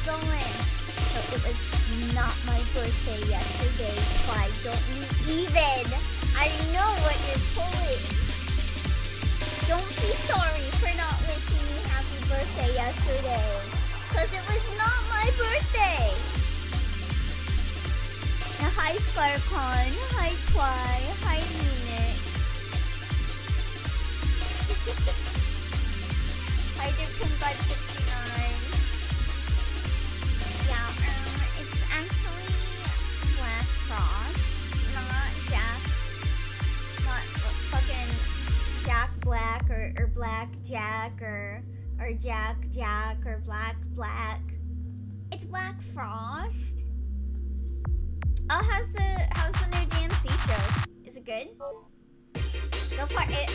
going? So it was not my birthday yesterday. Why don't you even? I know what you're pulling. Don't be sorry for not wishing me happy birthday yesterday. Cause it was not my birthday. Hi Sparkon, hi Twy, hi Munix. Hi Dirkungod69. Yeah, it's actually Black Frost, not Jack, not fucking Jack Black or Black Jack or Jack or Black. It's Black Frost. Oh, how's the new DMC show? Is it good? So far, yeah.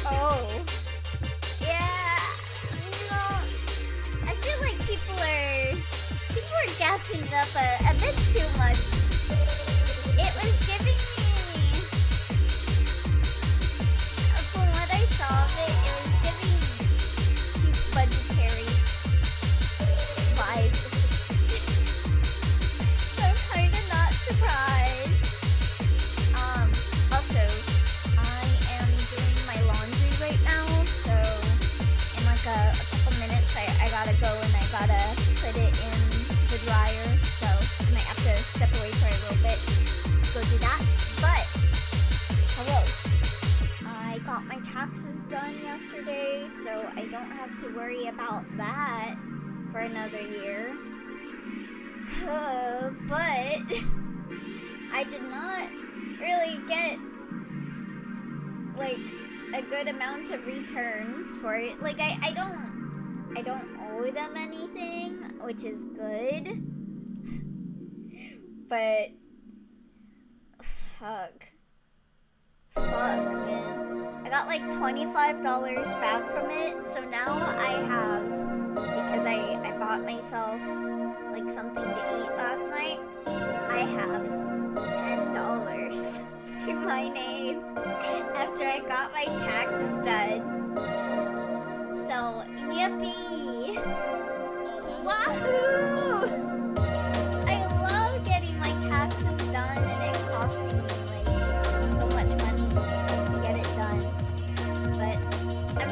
No, I feel like people are gassing it up a bit too much. It was giving me, from what I saw of it, it was giving cheap budgetary vibes. I'm kinda not surprised. Also, I am doing my laundry right now, so in like a couple minutes I gotta go and I gotta put it in the dryer, so I might have to step away for a little bit to go do that. But, hello. I got my taxes done yesterday, so I don't have to worry about that for another year. But I did not really get like a good amount of returns for it. Like I don't owe them anything, which is good. But fuck man, I got like $25 back from it, so now I have, because I bought myself like something to eat last night, I have $10 to my name after I got my taxes done. So, yippee! Wahoo! I love getting my taxes done and it costing me like so much money to get it done. But I'm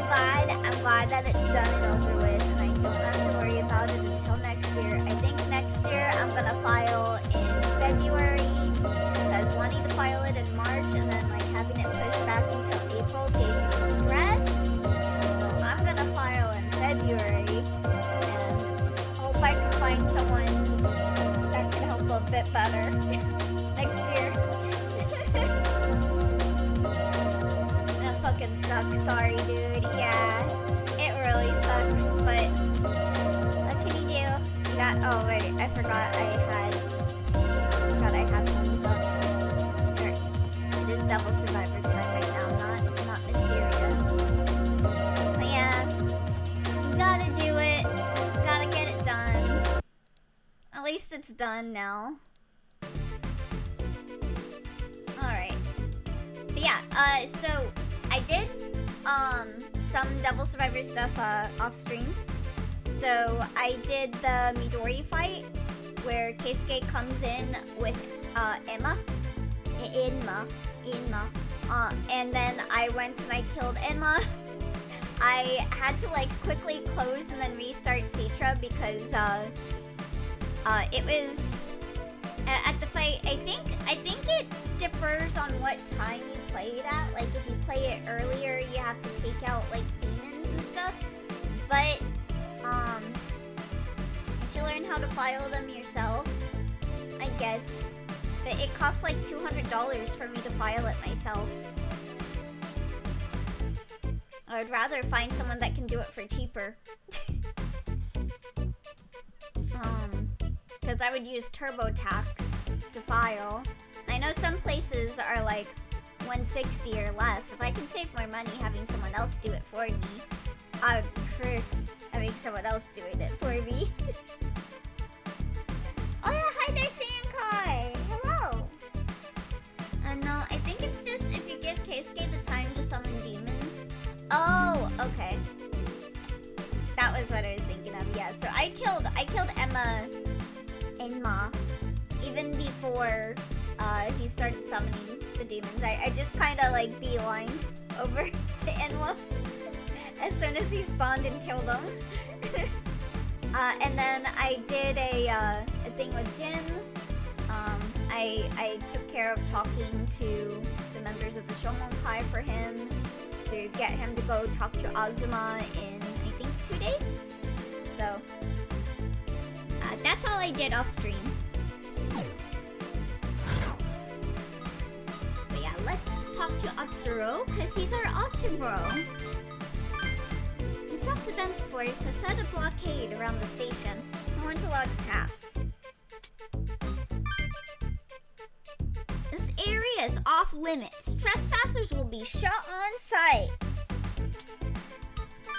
glad that it's done and over with, and I don't have to worry about it until next year. I think next year I'm gonna file in February, because wanting to file it in March and then like having it pushed back until April gave me stress. So I'm gonna file in February and hope I can find someone that can help a bit better next year. That fucking sucks, sorry dude. Yeah, it really sucks, but what can you do? You got, oh wait, I forgot I had thumbs up. It is double survivor time right now, not Mysteria. But yeah, gotta do it. Gotta get it done. At least it's done now. Alright. But yeah, so I did some double survivor stuff off stream. So I did the Midori fight where Keisuke comes in with Inma, and then I went and I killed Inma. I had to like quickly close and then restart Citra because it was at the fight. I think it differs on what time you play it at. Like if you play it earlier, you have to take out like demons and stuff. But can't you learn how to file them yourself? I guess. But it costs like $200 for me to file it myself. I would rather find someone that can do it for cheaper. Because I would use TurboTax to file. I know some places are like $160 or less. If I can save more money having someone else do it for me, I would prefer having someone else doing it for me. Oh yeah, hi there, Sankai! Hello! No, I think it's just if you give Keisuke the time to summon demons. Oh, okay. That was what I was thinking of, yeah. So I killed Emma before he started summoning the demons. I just kind of like beelined over to Enwa as soon as he spawned and killed him. And then I did a thing with Jin. I took care of talking to the members of the Shomonkai for him to get him to go talk to Azuma in, I think, 2 days. So, that's all I did off stream. But yeah, let's talk to Atsuro, because he's our Atsubro. The self-defense force has set a blockade around the station. No one's allowed to pass. This area is off limits. Trespassers will be shot on sight.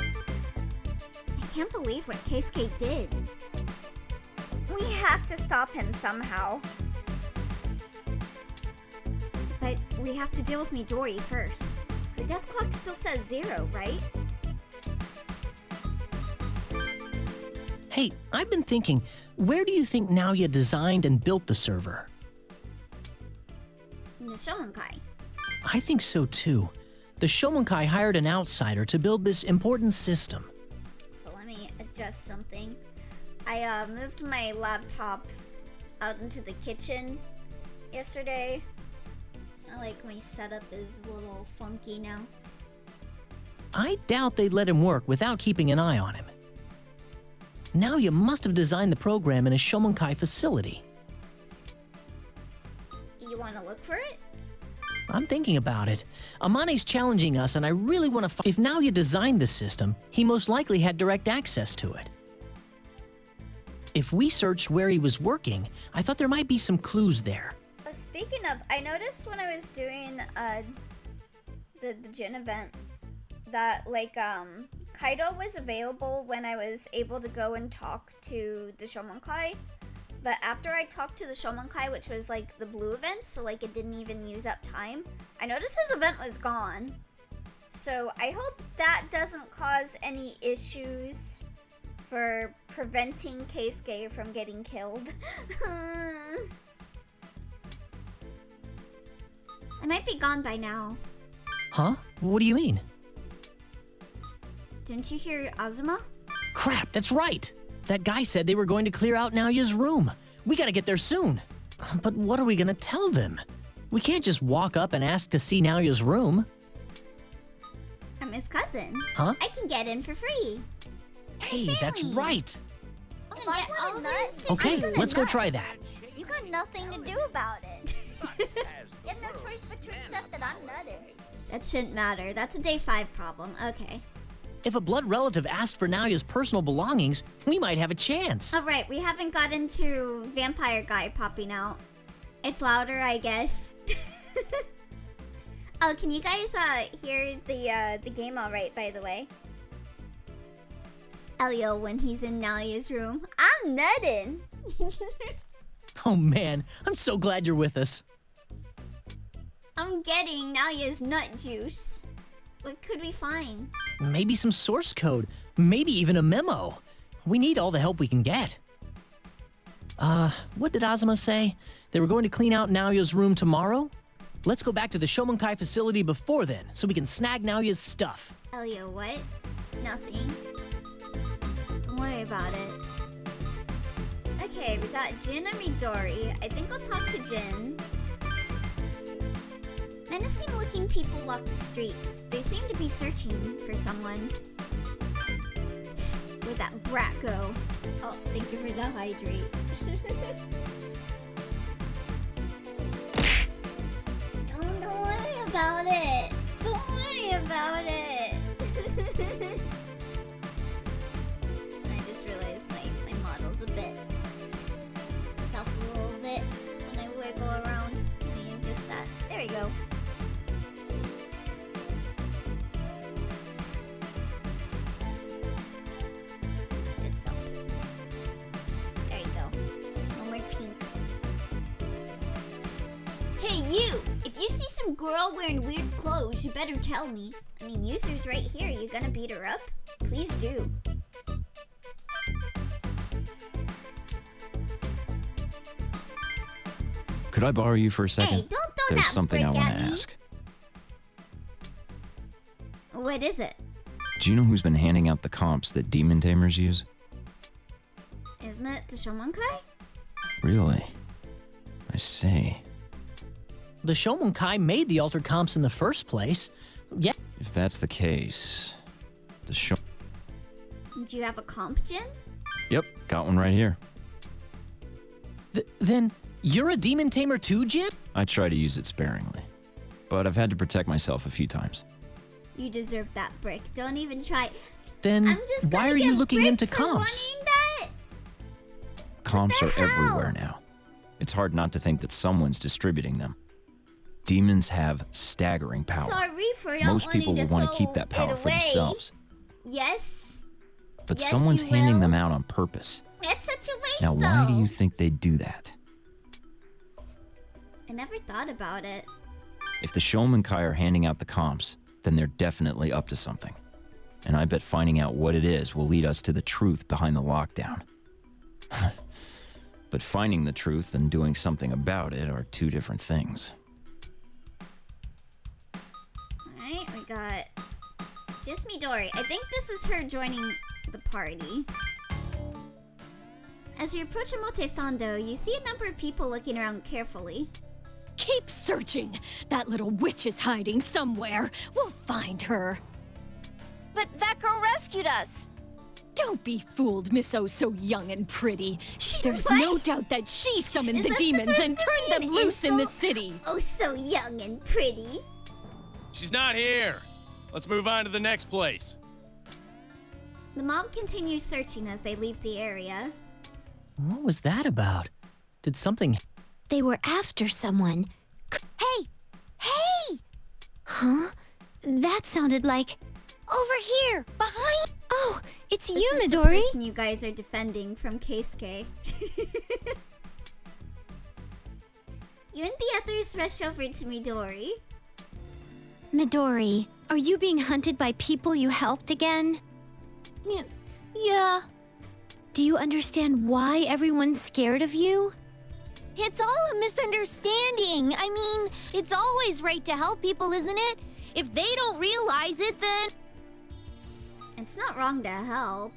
I can't believe what Keisuke did. We have to stop him somehow. But we have to deal with Midori first. The death clock still says 0, right? Hey, I've been thinking, where do you think Naoya designed and built the server? In the Shomonkai. I think so too. The Shomonkai hired an outsider to build this important system. So let me adjust something. I moved my laptop out into the kitchen yesterday. It's not like my setup is a little funky now. I doubt they'd let him work without keeping an eye on him. Naoya must have designed the program in a Shomonkai facility. You want to look for it? I'm thinking about it. Amane's challenging us and I really want to If Naoya designed the system, he most likely had direct access to it. If we searched where he was working, I thought there might be some clues there. Oh, speaking of, I noticed when I was doing the Jin event that like Kaido was available when I was able to go and talk to the Shomonkai. But after I talked to the Shomonkai, which was like the blue event, so like it didn't even use up time, I noticed his event was gone. So I hope that doesn't cause any issues for preventing Keisuke from getting killed. I might be gone by now. Huh? What do you mean? Didn't you hear Azuma? Crap, that's right! That guy said they were going to clear out Naoya's room. We gotta get there soon. But what are we gonna tell them? We can't just walk up and ask to see Naoya's room. I'm his cousin. Huh? I can get in for free. Hey, that's right! If I want a nut, Okay, let's go try that. You got nothing to do about it. You have no choice but to accept that I'm nutted. That shouldn't matter. That's a day 5 problem. Okay. If a blood relative asked for Naoya's personal belongings, we might have a chance. Alright, we haven't gotten to Vampire Guy popping out. It's louder, I guess. Oh, can you guys hear the game alright, by the way? Elio when he's in Naoya's room. I'm nutted! Oh man, I'm so glad you're with us. I'm getting Naoya's nut juice. What could we find? Maybe some source code, maybe even a memo. We need all the help we can get. What did Azuma say? They were going to clean out Naoya's room tomorrow? Let's go back to the Shomonkai facility before then, so we can snag Naoya's stuff. Elio, what? Nothing. Don't worry about it. Okay, we got Jin and Midori. I think I'll talk to Jin. Menacing-looking people walk the streets. They seem to be searching for someone. Where'd that brat go? Oh, thank you for the hydrate. Don't worry about it. Don't worry about it. I just realized my model's a bit tough a little bit when I wiggle around. Let me adjust that. There we go. So. There you go. No more pink. Hey you! If you see some girl wearing weird clothes, you better tell me. I mean, user's right here. You gonna beat her up? Please do. Could I borrow you for a second? Hey, don't throw There's that something I brick want at to me. ask. What is it? Do you know who's been handing out the comps that demon tamers use? Isn't it the Shomonkai? Really? I see. The Shomonkai made the altered comps in the first place. Yeah. If that's the case, the show. Do you have a comp, Jin? Yep, got one right here. Then you're a demon tamer too, Jin? I try to use it sparingly, but I've had to protect myself a few times. You deserve that brick. Don't even try. Then I'm just why gonna are you get looking brick into for comps? wanting that? Comps the are hell? everywhere now. It's hard not to think that someone's distributing them. Demons have staggering power. Sorry for not Most people wanting will want to throw keep that power it for away. themselves, Yes. but Yes, someone's you handing will. them out on purpose. That's such a waste, Now, though. why do you think they'd do that? I never thought about it. If the Shomonkai are handing out the comps, then they're definitely up to something. And I bet finding out what it is will lead us to the truth behind the lockdown. But finding the truth and doing something about it are two different things. Alright, we got just Midori. I think this is her joining the party. As you approach Omotesando, you see a number of people looking around carefully. Keep searching. That little witch is hiding somewhere. We'll find her. But that girl rescued us. Don't be fooled, Miss Oh So Young and Pretty. There's What? no doubt that she summoned Is the that demons supposed and to turned be them an loose in the insult? city. Oh, so young and pretty. She's not here. Let's move on to the next place. The mob continues searching as they leave the area. What was that about? Did something... They were after someone. Hey! Hey! Huh? That sounded like... Over here! Behind... Oh, it's This you, is the Midori. person you guys are defending from Keisuke. You and the others rush over to Midori. Midori, are you being hunted by people you helped again? Yeah. Do you understand why everyone's scared of you? It's all a misunderstanding. I mean, it's always right to help people, isn't it? If they don't realize it, then... It's not wrong to help.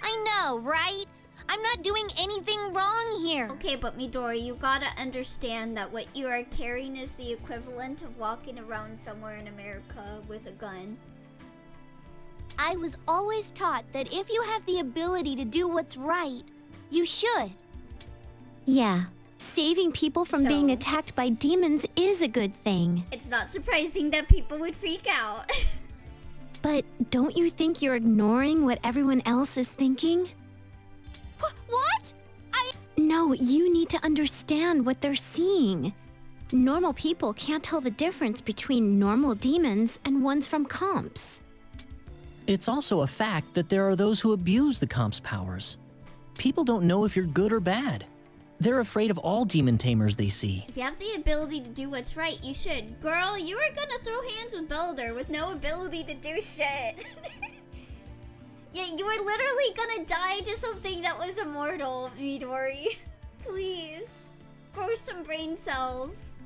I know, right? I'm not doing anything wrong here. Okay, but Midori, you gotta understand that what you are carrying is the equivalent of walking around somewhere in America with a gun. I was always taught that if you have the ability to do what's right, you should. Yeah. Saving people from So- being attacked by demons is a good thing. It's not surprising that people would freak out. But don't you think you're ignoring what everyone else is thinking? What? No, you need to understand what they're seeing. Normal people can't tell the difference between normal demons and ones from comps. It's also a fact that there are those who abuse the comp's powers. People don't know if you're good or bad. They're afraid of all demon tamers they see. If you have the ability to do what's right, you should. Girl, you were gonna throw hands with Belder with no ability to do shit. Yeah, you were literally gonna die to something that was immortal, Midori. Please, grow some brain cells.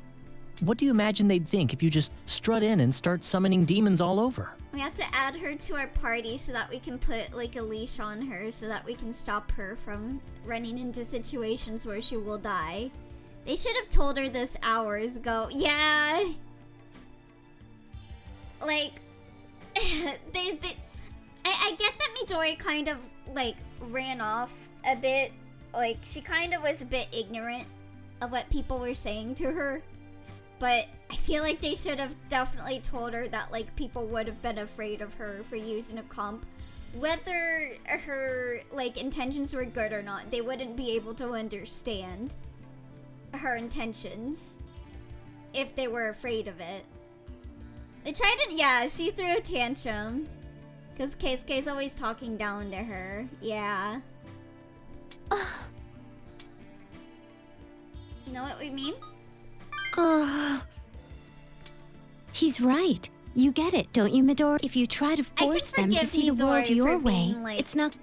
What do you imagine they'd think if you just strut in and start summoning demons all over? We have to add her to our party so that we can put like a leash on her so that we can stop her from running into situations where she will die. They should have told her this hours ago. Yeah. Like, I get that Midori kind of like ran off a bit. Like, she kind of was a bit ignorant of what people were saying to her. But I feel like they should have definitely told her that like people would have been afraid of her for using a comp. Whether her like intentions were good or not, they wouldn't be able to understand her intentions if they were afraid of it. They tried to, yeah, she threw a tantrum. Because Keisuke's always talking down to her. Yeah. You know what we mean? He's right. You get it, don't you, Midori? If you try to can force them to forgive see the world Midori your for way, being, like- it's not...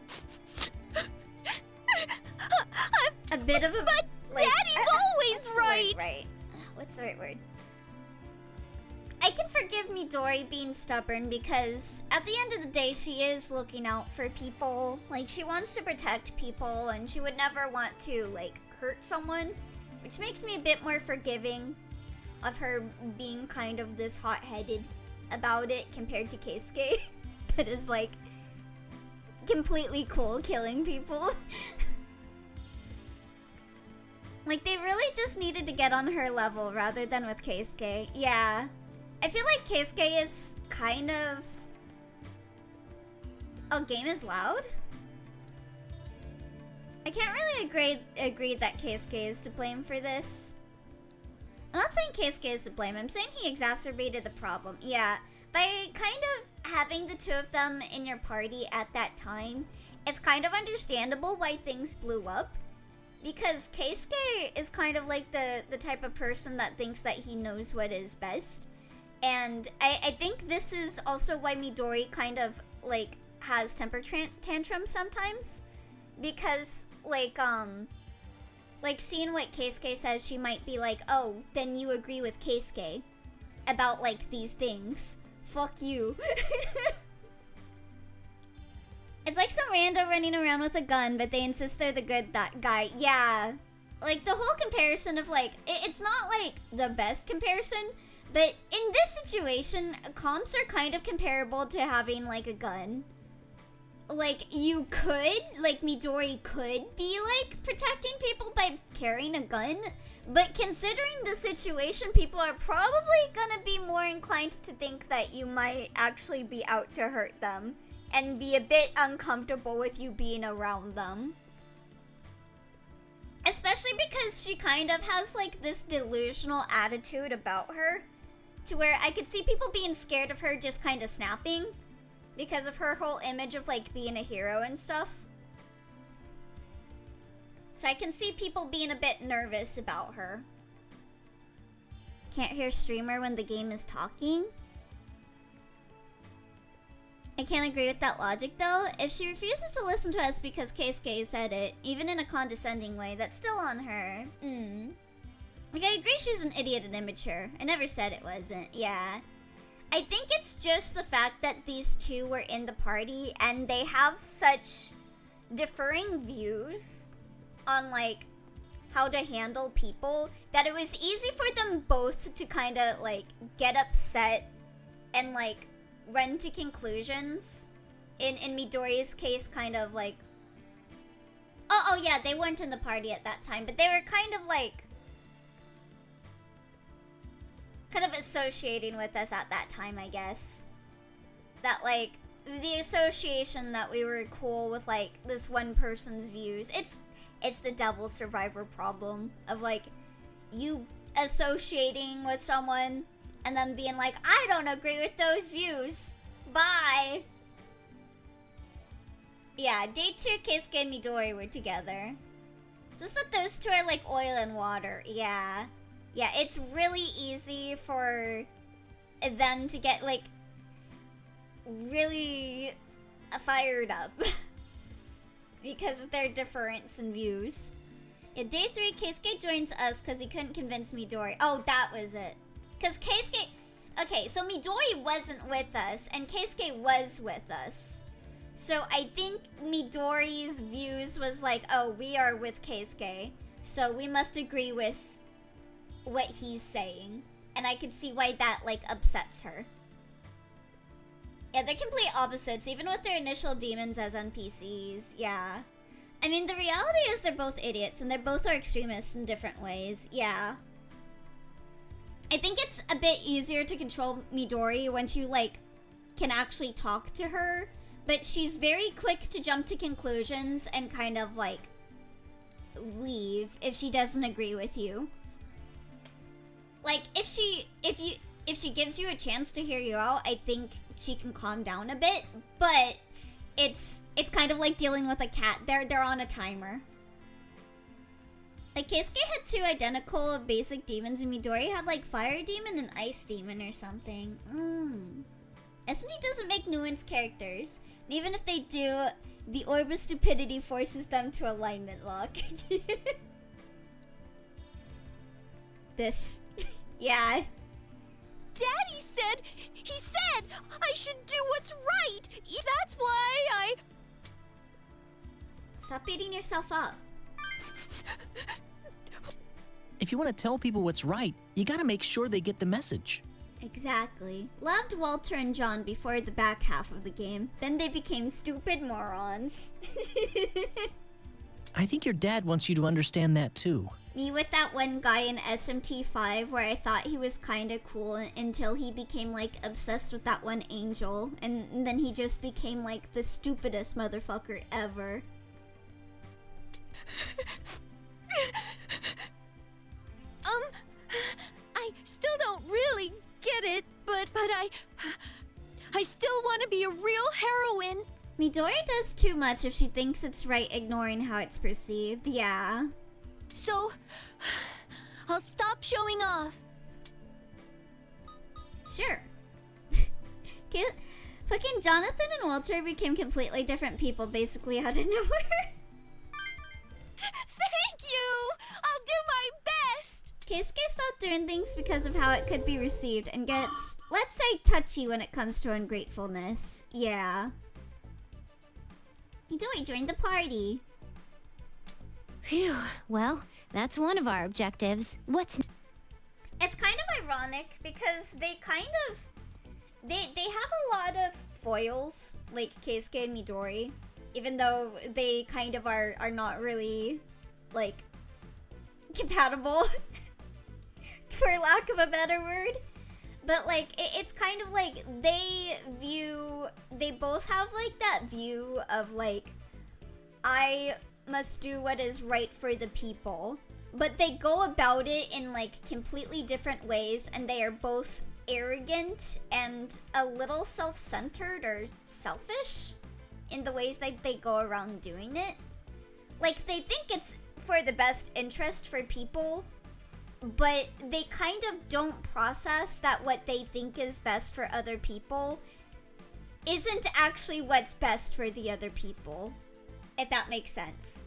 A bit of a... But Daddy's always right. What's the right word? I can forgive Midori being stubborn because at the end of the day, she is looking out for people. Like, she wants to protect people and she would never want to, like, hurt someone. Which makes me a bit more forgiving of her being kind of this hot-headed about it compared to Keisuke. That is, like, completely cool killing people. Like, they really just needed to get on her level rather than with Keisuke. Yeah. I feel like Keisuke is kind of... Oh, game is loud? I can't really agree that Keisuke is to blame for this. I'm not saying Keisuke is to blame. I'm saying he exacerbated the problem. Yeah. By kind of having the two of them in your party at that time, it's kind of understandable why things blew up. Because Keisuke is kind of like the type of person that thinks that he knows what is best. And I think this is also why Midori kind of, like, has temper tantrums sometimes. Because, like seeing what Keisuke says, she might be like, oh, then you agree with Keisuke about, like, these things. Fuck you. It's like some rando running around with a gun, but they insist they're the good guy. Yeah. Like, the whole comparison of, like, it's not, like, the best comparison, but in this situation, comps are kind of comparable to having, like, a gun. Like, you could, like, Midori could be, like, protecting people by carrying a gun, but considering the situation, people are probably gonna be more inclined to think that you might actually be out to hurt them and be a bit uncomfortable with you being around them. Especially because she kind of has, like, this delusional attitude about her, to where I could see people being scared of her just kind of snapping because of her whole image of, like, being a hero and stuff. So I can see people being a bit nervous about her. Can't hear streamer when the game is talking. I can't agree with that logic though. If she refuses to listen to us because Keisuke said it, even in a condescending way, that's still on her. Like, I agree she's an idiot and immature. I never said it wasn't. Yeah. I think it's just the fact that these two were in the party and they have such differing views on, like, how to handle people that it was easy for them both to kind of, like, get upset and, like, run to conclusions. In Midori's case, kind of, like... Oh, yeah, they weren't in the party at that time, but they were kind of, like... kind of associating with us at that time, I guess. That, like, the association that we were cool with, like, this one person's views. It's the devil survivor problem of, like, you associating with someone and then being like, I don't agree with those views. Bye. Yeah, day 2, Keisuke and Midori were together. Just that those two are like oil and water. Yeah. Yeah, it's really easy for them to get, like, really fired up. Because of their difference in views. Yeah, day 3, Keisuke joins us because he couldn't convince Midori. Oh, that was it. Because Keisuke... Okay, so Midori wasn't with us, and Keisuke was with us. So I think Midori's views was like, oh, we are with Keisuke, so we must agree with what he's saying. And I could see why that, like, upsets her. Yeah, they're complete opposites, even with their initial demons as NPCs. Yeah. I mean, the reality is they're both idiots, and they both are extremists in different ways. Yeah. I think it's a bit easier to control Midori once you, like, can actually talk to her. But she's very quick to jump to conclusions and kind of, like, leave if she doesn't agree with you. Like, if she gives you a chance to hear you out, I think she can calm down a bit. But it's kind of like dealing with a cat. They're on a timer. Like, Keisuke had 2 identical basic demons, and Midori had, like, fire demon and ice demon or something. SNE doesn't make nuanced characters. And even if they do, the orb of stupidity forces them to alignment lock. this. Yeah. Daddy said, I should do what's right. That's why I... Stop beating yourself up. If you want to tell people what's right, you gotta make sure they get the message. Exactly. Loved Walter and John before the back half of the game. Then they became stupid morons. I think your dad wants you to understand that too. Me with that one guy in SMT5 where I thought he was kinda cool until he became like obsessed with that one angel. And then he just became like the stupidest motherfucker ever. I still don't really get it, but I still want to be a real heroine. Midori does too much if she thinks it's right, ignoring how it's perceived. Yeah. So, I'll stop showing off. Sure. Fucking Jonathan and Walter became completely different people basically out of nowhere. Thank you! I'll do my best! Keisuke stopped doing things because of how it could be received and gets, let's say, touchy when it comes to ungratefulness. Yeah. Midori joined the party. Phew. Well, that's one of our objectives. What's... It's kind of ironic because they kind of... They have a lot of foils, like Keisuke and Midori. Even though they kind of are not really, like, compatible. For lack of a better word. But, like, it's kind of like they both have, like, that view of, like, I must do what is right for the people. But they go about it in, like, completely different ways, and they are both arrogant and a little self-centered or selfish in the ways that they go around doing it. Like, they think it's for the best interest for people, but they kind of don't process that what they think is best for other people isn't actually what's best for the other people, if that makes sense.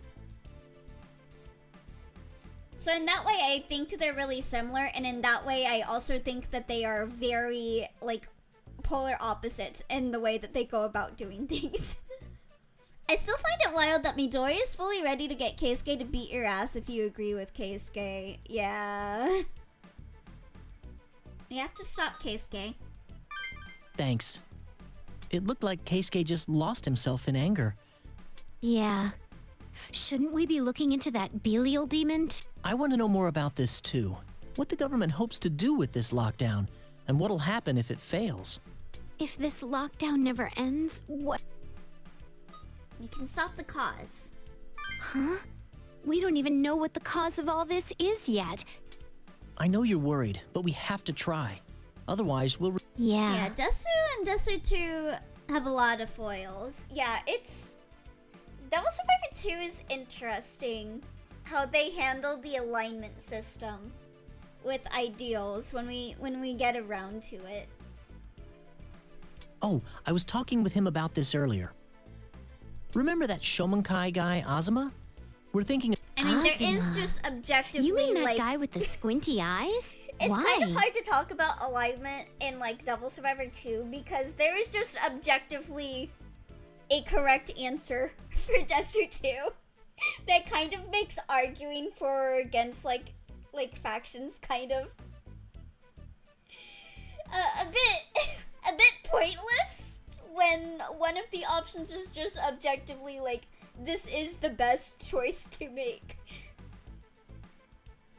So in that way, I think they're really similar, and in that way, I also think that they are very, like, polar opposites in the way that they go about doing things. I still find it wild that Midori is fully ready to get Keisuke to beat your ass if you agree with Keisuke. Yeah. We have to stop Keisuke. Thanks. It looked like Keisuke just lost himself in anger. Yeah. Shouldn't we be looking into that Belial demon? I want to know more about this too. What the government hopes to do with this lockdown, and what'll happen if it fails. If this lockdown never ends, what... You can stop the cause. Huh? We don't even know what the cause of all this is yet. I know you're worried, but we have to try. Otherwise, we'll... Yeah, Desu and Desu 2 have a lot of foils. Yeah, it's... Devil Survivor 2 is interesting how they handle the alignment system with ideals when we get around to it. Oh, I was talking with him about this earlier. Remember that Shomonkai guy, Azuma? We're thinking... I mean, there is Azuma. just objectively, You mean that like... guy with the squinty eyes? It's Why? kind of hard to talk about alignment in, like, Devil Survivor 2 because there is just objectively a correct answer for Desu 2 that kind of makes arguing for or against, like factions kind of a bit pointless when one of the options is just objectively, like, this is the best choice to make.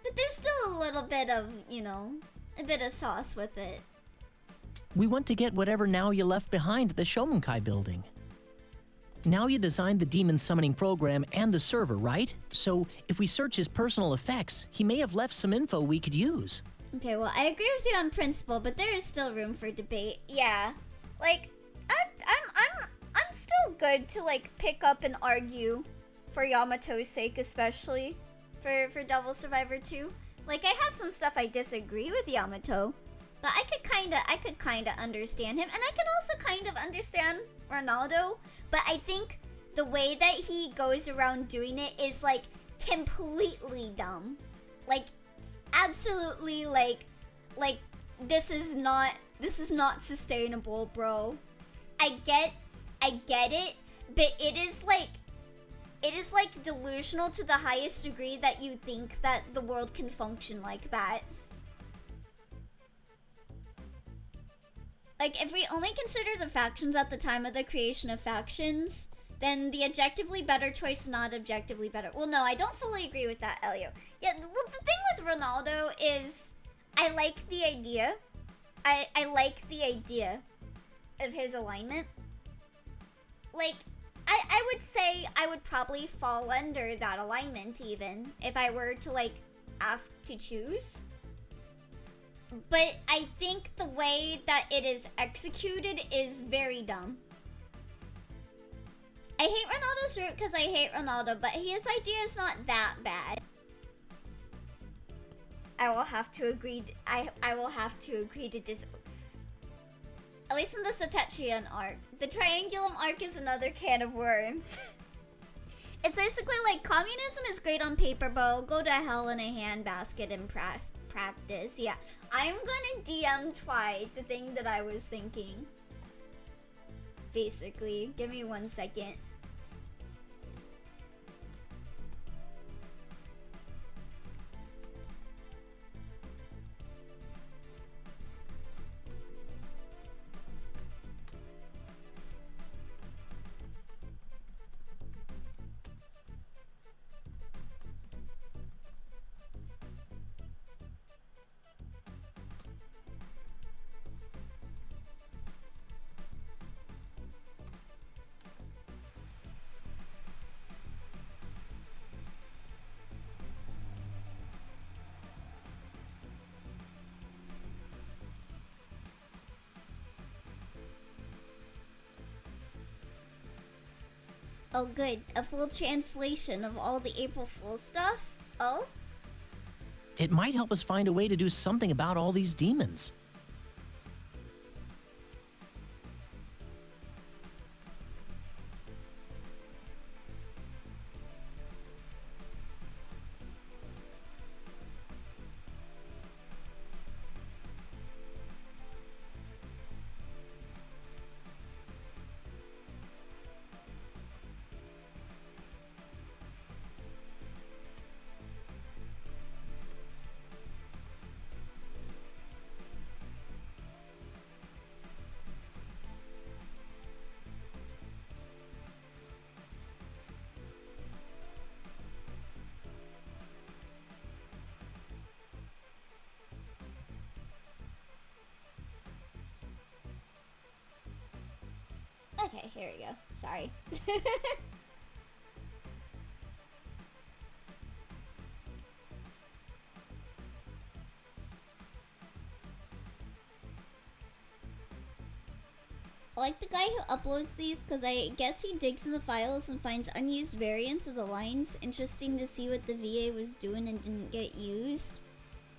But there's still a little bit of, you know, a bit of sauce with it. We want to get whatever Naoya left behind at the Shomonkai building. Naoya designed the demon summoning program and the server, right? So if we search his personal effects, he may have left some info we could use. Okay, well, I agree with you on principle, but there is still room for debate. Yeah. Like, I'm still good to, like, pick up and argue for Yamato's sake, especially for Devil Survivor 2. Like, I have some stuff I disagree with Yamato, but I could kinda understand him, and I can also kind of understand Ronaldo, but I think the way that he goes around doing it is, like, completely dumb. Like, absolutely like this is not sustainable, bro. I get it, but it is like delusional to the highest degree that you think that the world can function like that. Like, if we only consider the factions at the time of the creation of factions, then the objectively better choice is not objectively better. Well, no, I don't fully agree with that, Elio. Yeah, well, the thing with Ronaldo is I like the idea. I like the idea of his alignment. Like, I would say I would probably fall under that alignment even if I were to, like, ask to choose. But I think the way that it is executed is very dumb. I hate Ronaldo's route because I hate Ronaldo, but his idea is not that bad. I will have to agree. I will have to agree to dis. At least in the Satechian arc, the Triangulum arc is another can of worms. It's basically like communism is great on paper, but it'll go to hell in a handbasket in practice. Yeah, I'm gonna DM Twy the thing that I was thinking. Basically, give me 1 second. Oh good, a full translation of all the April Fool's stuff? Oh? It might help us find a way to do something about all these demons. Okay, here we go. Sorry. I like the guy who uploads these because I guess he digs in the files and finds unused variants of the lines. Interesting to see what the VA was doing and didn't get used.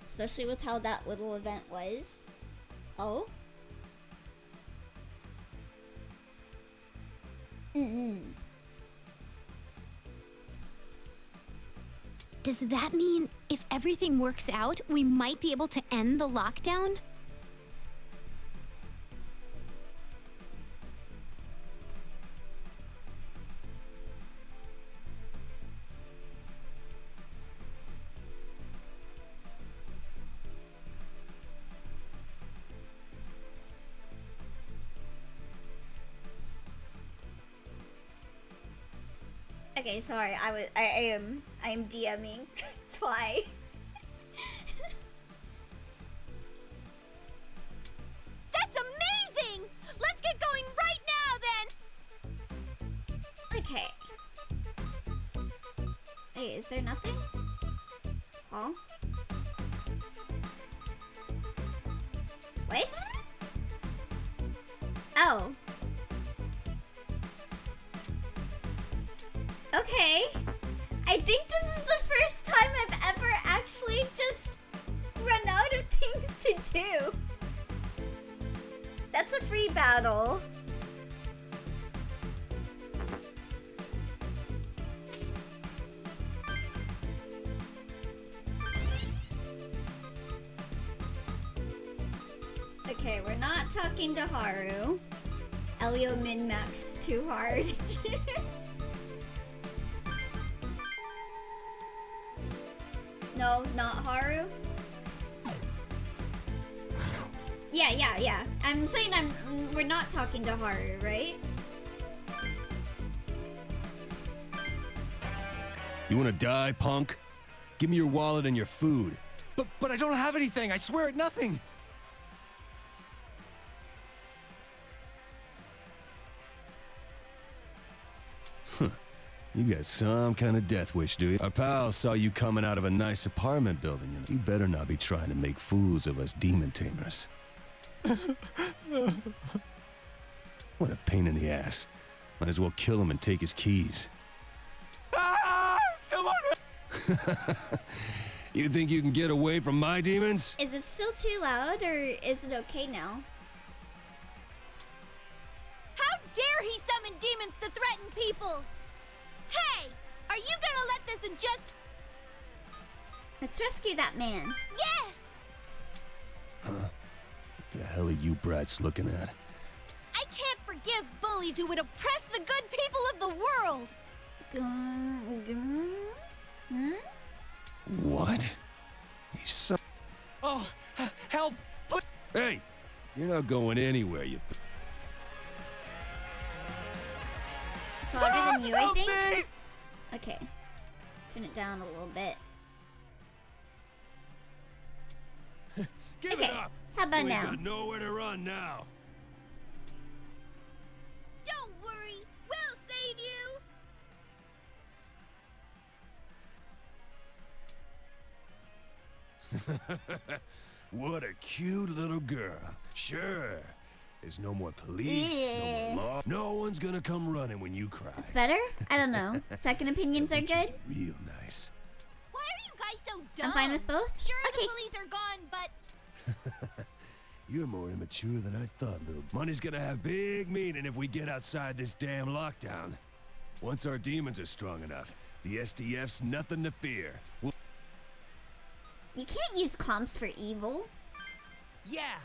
Especially with how that little event was. Oh? Does that mean if everything works out, we might be able to end the lockdown? Okay, sorry. I am DMing Twy. That's amazing! Let's get going right now, then! Okay. Wait, is there nothing? Huh? What? Oh. Okay. I think this is the first time I've ever actually just run out of things to do. That's a free battle. Okay, we're not talking to Haru. Elio min-maxed too hard. No, not Haru. Yeah. I'm saying we're not talking to Haru, right? You wanna die, punk? Give me your wallet and your food. But I don't have anything. I swear at nothing. You got some kind of death wish, do you? Our pal saw you coming out of a nice apartment building, and you better not be trying to make fools of us demon tamers. What a pain in the ass. Might as well kill him and take his keys. Ah! Someone! You think you can get away from my demons? Is it still too loud, or is it okay now? How dare he summon demons to threaten people? Hey! Are you gonna let this and just... Let's rescue that man. Yes! What the hell are you brats looking at? I can't forgive bullies who would oppress the good people of the world! What? He's so... Oh, help! Hey! You're not going anywhere, you... It's louder than you, I Help think? me! Okay. Turn it down a little bit. Give Okay, it up! how about You ain't now? got nowhere to run now. Don't worry, we'll save you! What a cute little girl. Sure. There's no more police, no more law. No one's gonna come running when you cry. It's better? I don't know. Second opinions are good? Real nice. Why are you guys so dumb? I'm fine with both? Sure, Okay. the police are gone, but... You're more immature than I thought, little. Money's gonna have big meaning if we get outside this damn lockdown. Once our demons are strong enough, the SDF's nothing to fear. You can't use comps for evil. Yeah,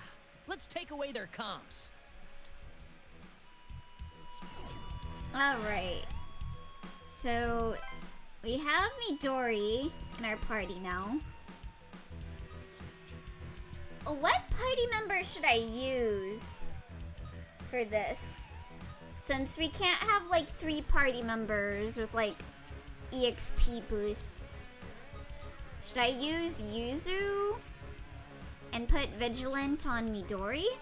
let's take away their comps. Alright. So, we have Midori in our party now. What party member should I use for this? Since we can't have like 3 party members with like EXP boosts. Should I use Yuzu and put Vigilant on Midori?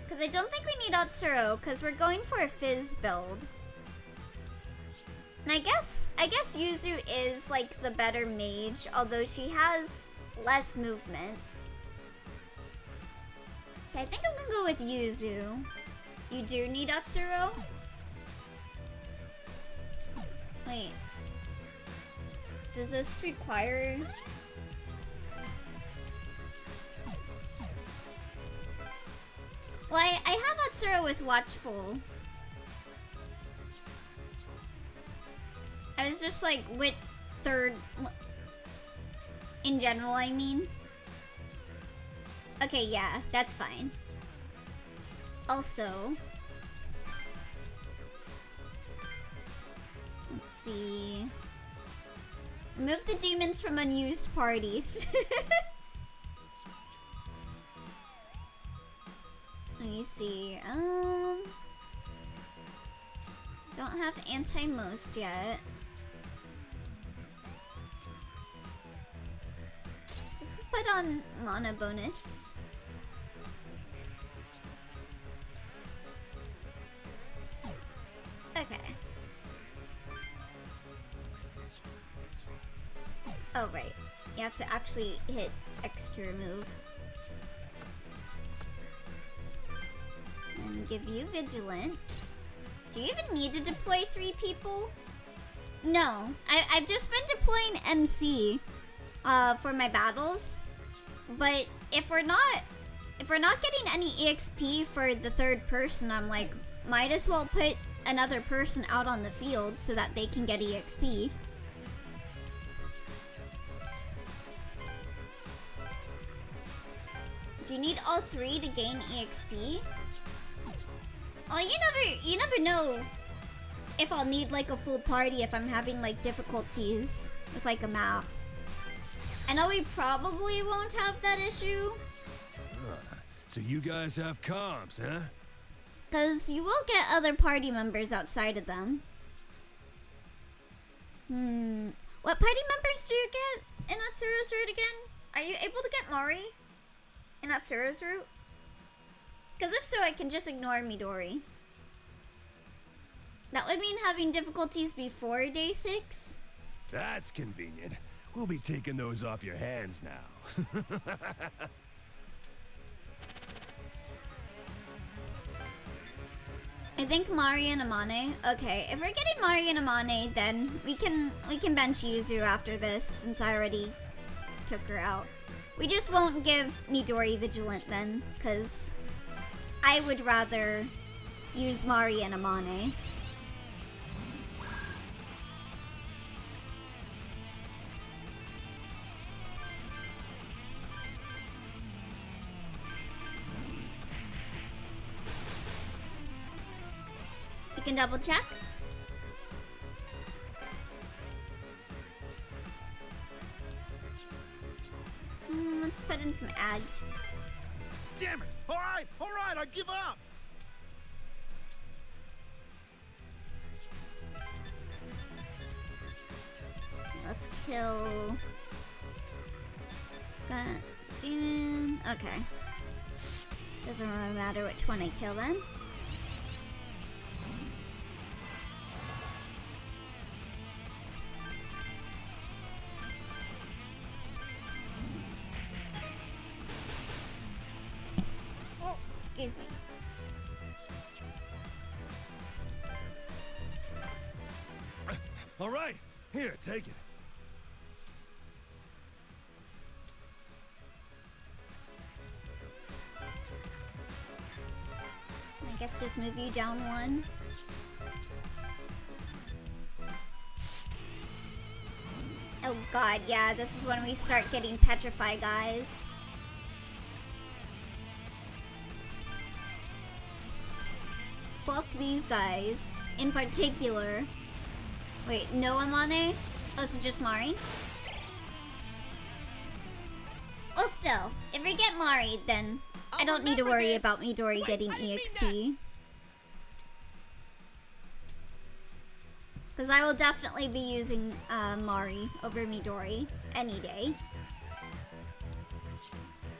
Because I don't think we need Atsuro, because we're going for a Fizz build. And I guess Yuzu is like the better mage, although she has less movement. So I think I'm gonna go with Yuzu. You do need Atsuro? Wait. Does this require... Well, I have Atsuro with Watchful. I was just like, with third... In general, I mean. Okay, yeah, that's fine. Also... Let's see... Remove the demons from unused parties. Let me see. Don't have anti-most yet. Let's put on mana bonus. Okay. Oh, right. You have to actually hit X to remove. And give you Vigilant. Do you even need to deploy 3 people? No. I've just been deploying MC for my battles. But if we're not getting any EXP for the third person, I'm like, might as well put another person out on the field so that they can get Do you need all 3 to gain EXP? Oh, you never know if I'll need like a full party if I'm having like difficulties with like a map. I know we probably won't have that issue. So you guys have comps, huh? Cause you will get other party members outside of them. What party members do you get in Atsuro's route again? Are you able to get Mori in Atsuro's route? Cause if so, I can just ignore Midori. That would mean having difficulties before day 6. That's convenient. We'll be taking those off your hands now. I think Mari and Amane. Okay, if we're getting Mari and Amane, then we can bench Yuzu after this since I already took her out. We just won't give Midori Vigilant then, cause I would rather use Mari and Amane. You can double check. Let's put in some ag. Damn it! All right, I give up. Let's kill that demon. Okay. Doesn't really matter which one I kill then. Oh, excuse me. All right, here, take it. I guess just move you down 1. Oh god, yeah, this is when we start getting petrified, guys. Fuck these guys. In particular. Wait, no Amane? Oh, so just Mari? Well, still, if we get Mari, then I don't need to worry about Midori getting EXP. Because I will definitely be using Mari over Midori any day.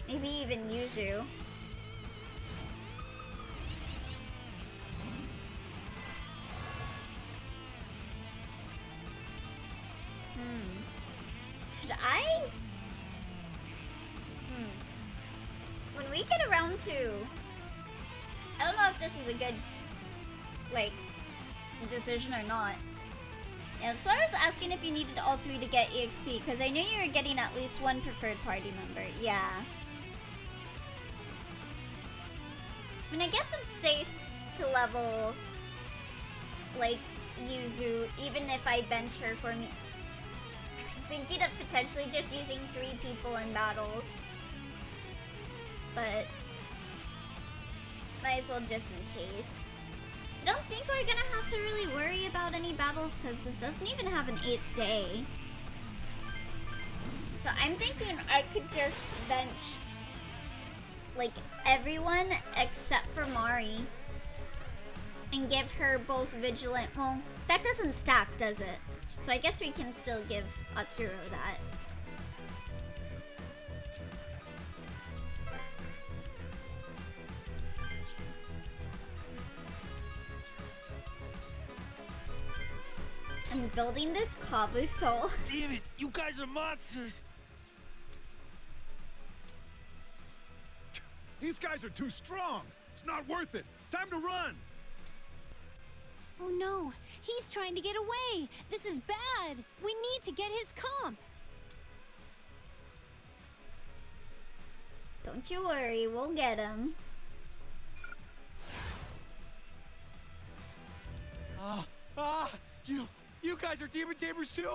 Maybe even Yuzu. Should I? When we get around to... I don't know if this is a good, like, decision or not. Yeah, so I was asking if you needed all 3 to get EXP, because I knew you were getting at least 1 preferred party member. Yeah. I mean, I guess it's safe to level, like, Yuzu, even if I bench her for me. I was thinking of potentially just using 3 people in battles. But might as well just in case. I don't think we're gonna have to really worry about any battles because this doesn't even have an 8th day. So I'm thinking I could just bench like everyone except for Mari and give her both Vigilant. Well, that doesn't stack, does it? So I guess we can still give Atsuro that. I'm building this Kabu soul. Damn it! You guys are monsters. These guys are too strong. It's not worth it. Time to run. Oh no, he's trying to get away. This is bad. We need to get his comp. Don't you worry, we'll get him. You guys are demon tamers too?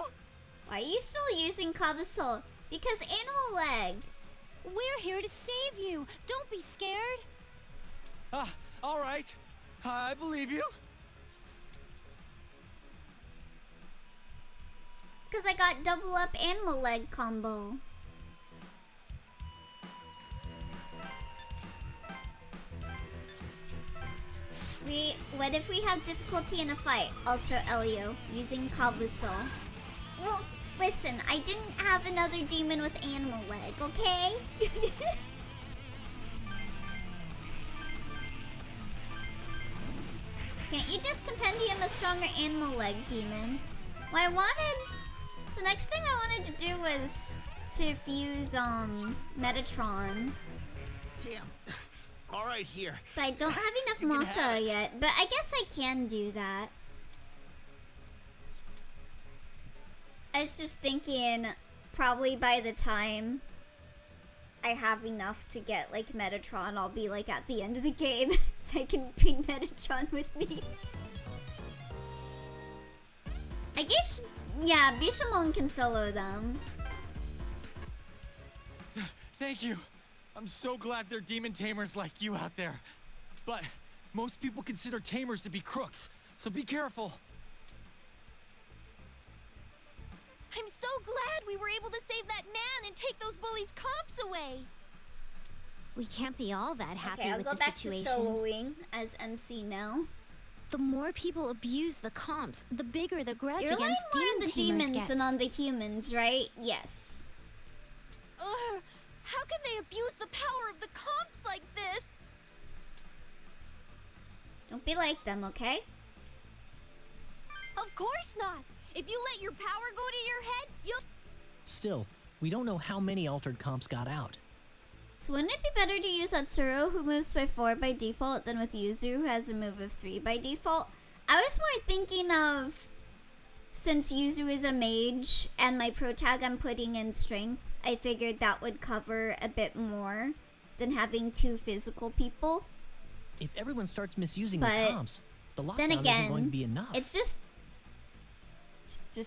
Why are you still using Kabasol? Because animal leg. We're here to save you. Don't be scared. All right. I believe you. Because I got double up animal leg combo. What if we have difficulty in a fight? Also, Elio, using Cobblestone. Well, listen, I didn't have another demon with animal leg, okay? Can't you just compendium a stronger animal leg demon? Well, the next thing I wanted to do was to fuse, Metatron. Damn. All right, here. But I don't have enough You can have Maka it. yet. But I guess I can do that. I was just thinking, probably by the time I have enough to get, like, Metatron, I'll be, like, at the end of the game. So I can bring Metatron with me. I guess, yeah, Bishamon can solo them. Thank you. I'm so glad there are demon tamers like you out there. But most people consider tamers to be crooks, so be careful. I'm so glad we were able to save that man and take those bullies' comps away. We can't be all that happy Okay, I'll with go the back situation. to soloing as MC now. The more people abuse the comps, the bigger the grudge You're relying against more on demon the tamers demons than gets. on the humans, right? Yes. How can they abuse the power of the comps like this? Don't be like them, okay? Of course not. If you let your power go to your head, you'll... Still, we don't know how many altered comps got out. So wouldn't it be better to use Atsuro, who moves by 4 by default, than with Yuzu, who has a move of 3 by default? I was more thinking of, since Yuzu is a mage, and my pro tag I'm putting in strength, I figured that would cover a bit more than having 2 physical people. If everyone starts misusing But the comps, the then lockdown isn't going to again, be enough. it's just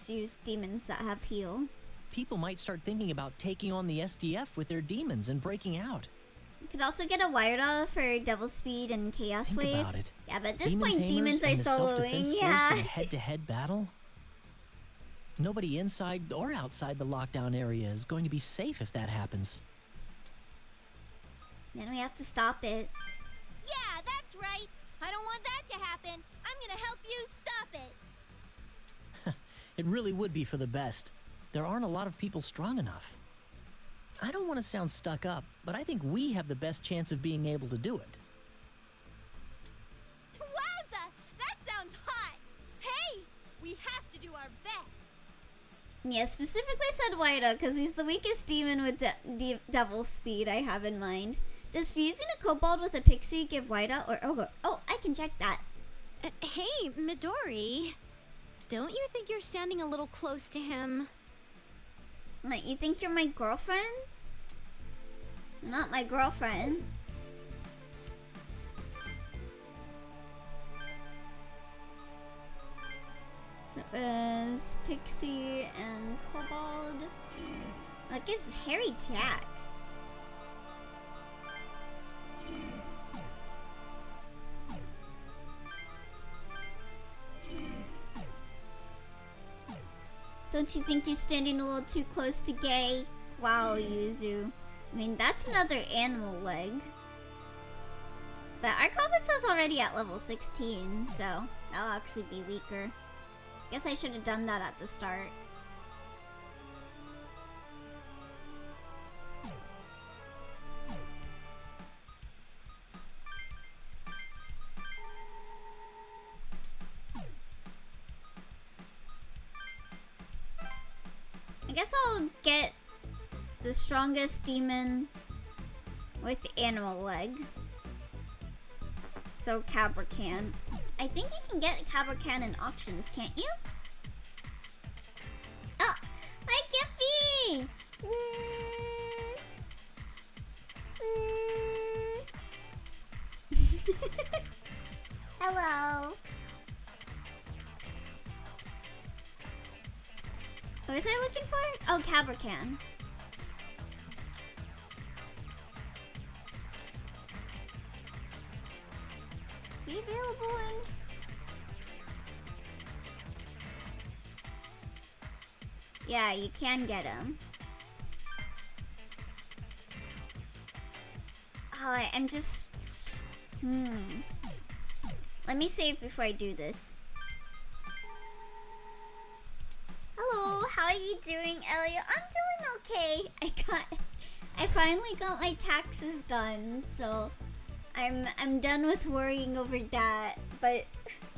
use demons that have heal. People might start thinking about taking on the SDF with their demons and breaking out. You could also get a Wyra for Devil Speed and Chaos Think Wave. about it. Yeah, but at this Demon point, tamers demons are and the soloing. self-defense force Yeah. in a head-to-head battle? Nobody inside or outside the lockdown area is going to be safe if that happens. Then we have to stop it. Yeah, that's right. I don't want that to happen. I'm gonna help you stop it. It really would be for the best. There aren't a lot of people strong enough. I don't want to sound stuck up, but I think we have the best chance of being able to do it. Wowza! That sounds hot! Hey! We have to do our best! Yeah, specifically said Wyra, because he's the weakest demon with Devil Speed I have in mind. Does fusing a kobold with a pixie give Wyra or ogre? Oh, I can check that. Hey, Midori. Don't you think you're standing a little close to him? Like, you think you're my girlfriend? You're not my girlfriend. So it was Pixie and Kobold. Oh, it gives Harry Jack. Don't you think you're standing a little too close to Gay? Wow, Yuzu. I mean, that's another animal leg. But our Kobuso's already at level 16, so that'll actually be weaker. Guess I should have done that at the start. I guess I'll get the strongest demon with animal leg. So Cabracan. I think you can get Cabracan in auctions, can't you? Oh! Hi, Giffy! Hello. What was I looking for? Oh, Cabracan. available in? Yeah, you can get them. Oh, I'm just... Let me save before I do this. Hello, how are you doing, Elliot? I'm doing okay. I finally got my taxes done, so I'm done with worrying over that. But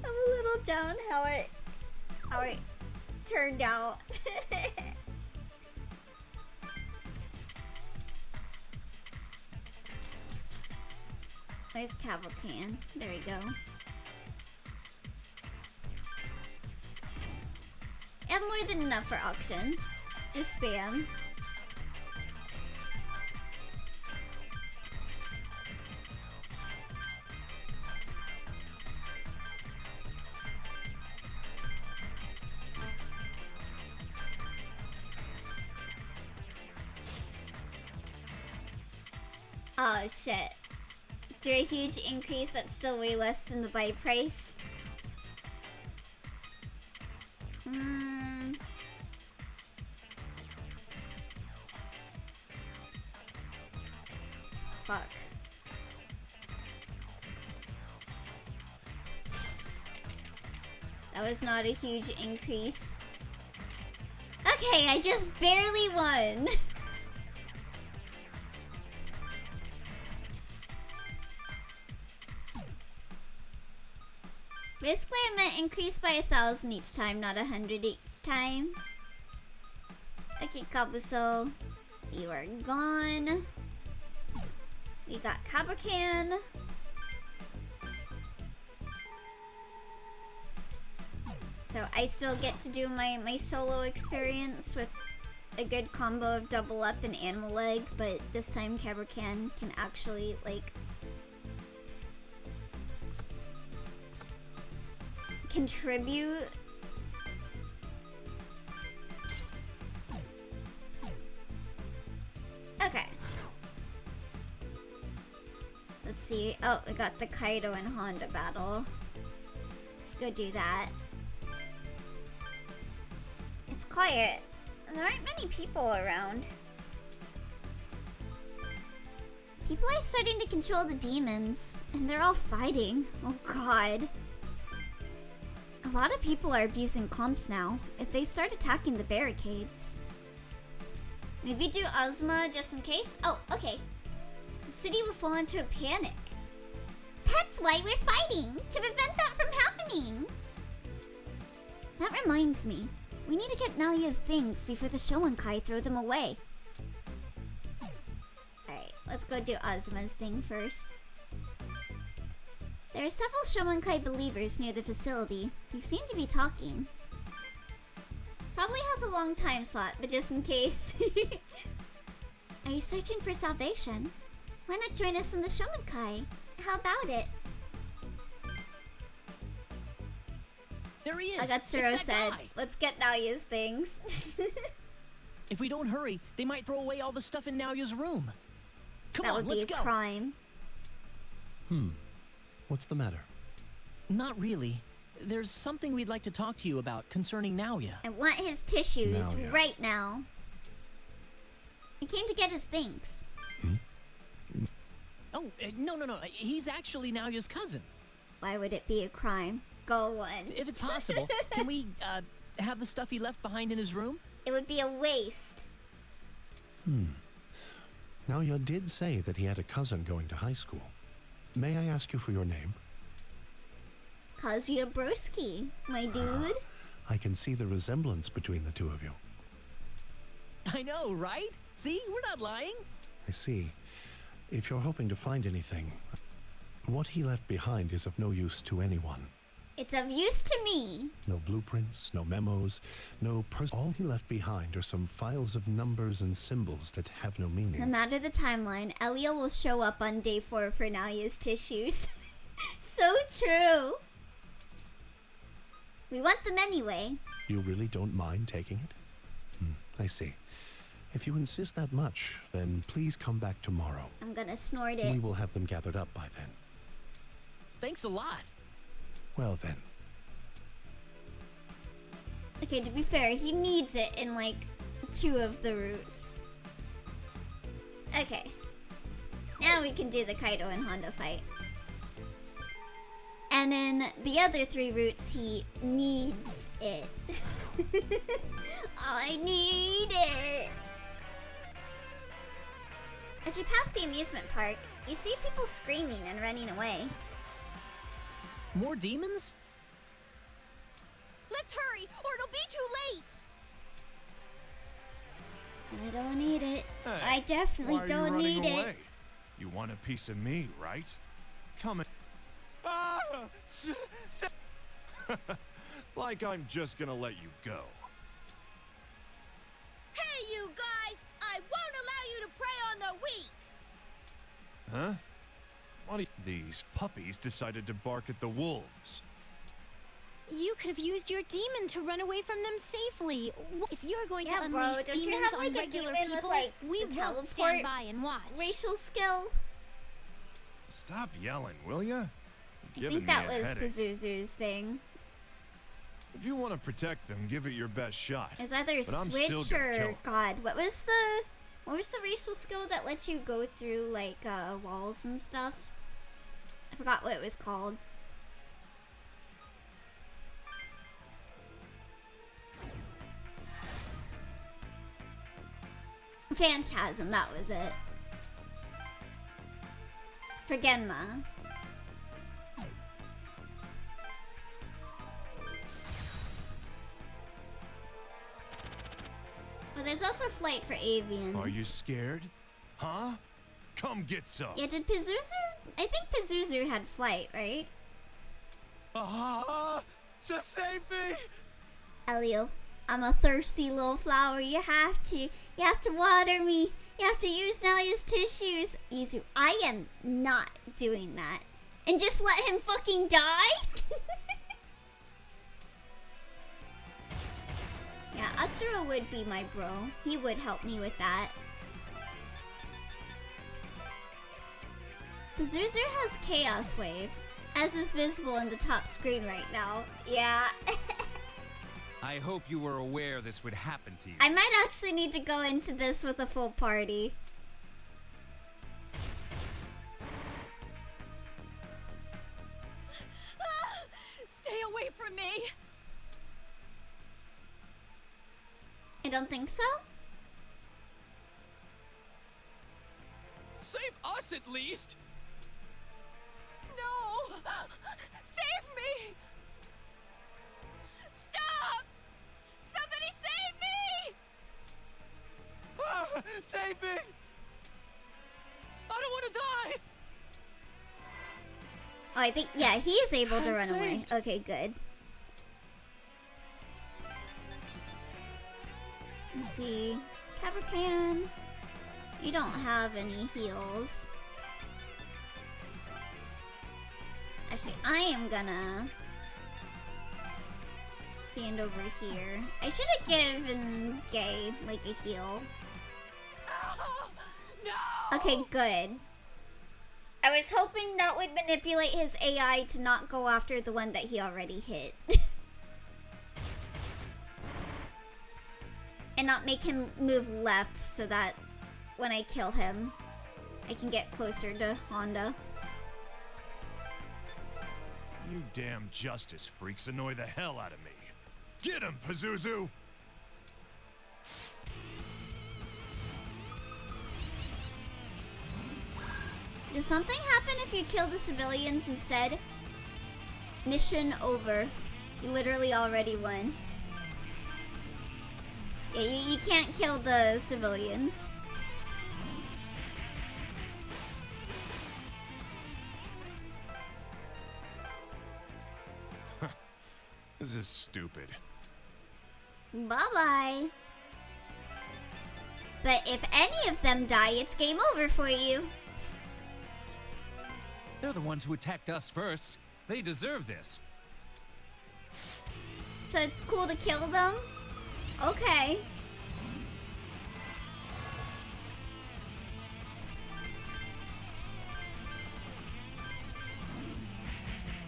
I'm a little down how it turned out. Where's Cavalcan? There we go. I have more than enough for auction. Just spam. Oh shit. Do a huge increase that's still way less than the buy price. Fuck. That was not a huge increase. Okay, I just barely won. Basically, I meant increase by 1,000 each time, not 100 each time. Okay, Kabuso, you are gone. We got Cabracan. So I still get to do my solo experience with a good combo of double up and animal leg, but this time Cabracan can actually like contribute. Okay. Let's see. Oh, we got the Kaido and Honda battle. Let's go do that. It's quiet. There aren't many people around. People are starting to control the demons, and they're all fighting. Oh god. A lot of people are abusing comps now. If they start attacking the barricades. Maybe do Ozma just in case? Oh, okay. The city will fall into a panic. That's why we're fighting! To prevent that from happening! That reminds me. We need to get Nalia's things before the Shoankai throw them away. Alright, let's go do Ozma's thing first. There are several Shoankai believers near the facility. They seem to be talking. Probably has a long time slot, but just in case. Are you searching for salvation? Why not join us in the Shoankai? How about it? There he is. I got Suro It's that said, guy. let's get Nalia's things. If we don't hurry, they might throw away all the stuff in Naoya's room. Come That on, would be let's a go. crime. What's the matter? Not really. There's something we'd like to talk to you about concerning Naoya. I want his tissues Nalia. right now. I came to get his things. Oh, no. He's actually Naoya's cousin. Why would it be a crime? Go on. If it's possible, can we have the stuff he left behind in his room? It would be a waste. Naoya did say that he had a cousin going to high school. May I ask you for your name? Kazuya Broski, my dude. I can see the resemblance between the two of you. I know, right? See, we're not lying. I see. If you're hoping to find anything, what he left behind is of no use to anyone. It's of use to me. No blueprints, no memos, all he left behind are some files of numbers and symbols that have no No meaning. matter the timeline, Elia will show up on day 4 for Nalia's tissues. So true. We want them anyway. You really don't mind taking it? I see. If you insist that much, then please come back tomorrow. I'm gonna snort We it. will have them gathered up by then. Thanks a lot. Well then. Okay, to be fair, he needs it in like 2 of the routes. Okay. Now we can do the Kaido and Honda fight. And in the other 3 routes, he needs it. I need it. As you pass the amusement park, you see people screaming and running away. More demons? Let's hurry, or it'll be too late! I don't need it. Hey, I definitely why are you don't running need away? it. You want a piece of me, right? Come in. Ah! Like I'm just gonna let you go. Hey, you guys! I won't allow you to prey on the weak! Huh? What do these puppies decided to bark at the wolves? You could have used your demon to run away from them safely. If you're going Yeah, to bro, unleash don't you demons have, on like, a regular demon with, people, like, we the won't stand teleport by and watch. Racial skill? Stop yelling, will ya? I think that was Pazuzu's thing. If you want to protect them, give it your best shot. It's either But I'm still switch gonna kill or 'em. God. What was the racial skill that lets you go through like walls and stuff? I forgot what it was called. Phantasm, that was it. For Genma. Well, there's also flight for avians. Are you scared? Huh? Come get some. Yeah, did Pazuzu? I think Pazuzu had flight, right? Just save me! Elio, I'm a thirsty little flower. You have to water me. You have to use Nalia's tissues. Yuzu, I am not doing that. And just let him fucking die? Yeah, Atsuro would be my bro. He would help me with that. Pazuzu has Chaos Wave, as is visible in the top screen right now. Yeah. I hope you were aware this would happen to you. I might actually need to go into this with a full party. Stay away from me! I don't think so. Save us at least! No! Save me! Stop! Somebody save me! Save me! I don't want to die! Oh, I think, yeah, he's able to I'm run away. saved. Okay, good. Let's see. Caprican, you don't have any heals. Actually, I am gonna stand over here. I should have given Gay, like, a heal. Oh, no! Okay, good. I was hoping that would manipulate his AI to not go after the one that he already hit. And not make him move left so that when I kill him, I can get closer to Honda. You damn justice freaks annoy the hell out of me. Get him, Pazuzu! Does something happen if you kill the civilians instead? Mission over. You literally already won. Yeah, you can't kill the civilians. This is stupid. Bye-bye. But if any of them die, it's game over for you. They're the ones who attacked us first. They deserve this. So it's cool to kill them? Okay.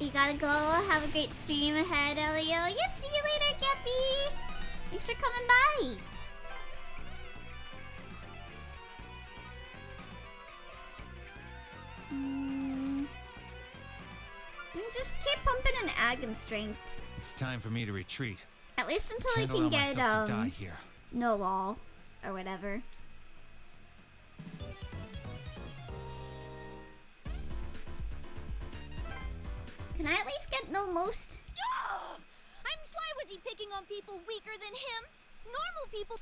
You gotta go. Have a great stream ahead, Elio. Yes, see you later, Gappy. Thanks for coming by. Just keep pumping an ag and strength. It's time for me to retreat. At least until I Can't can allow get myself to die here. no lol or whatever. Can I at least get no most? Why was he picking on people weaker than him? Normal people.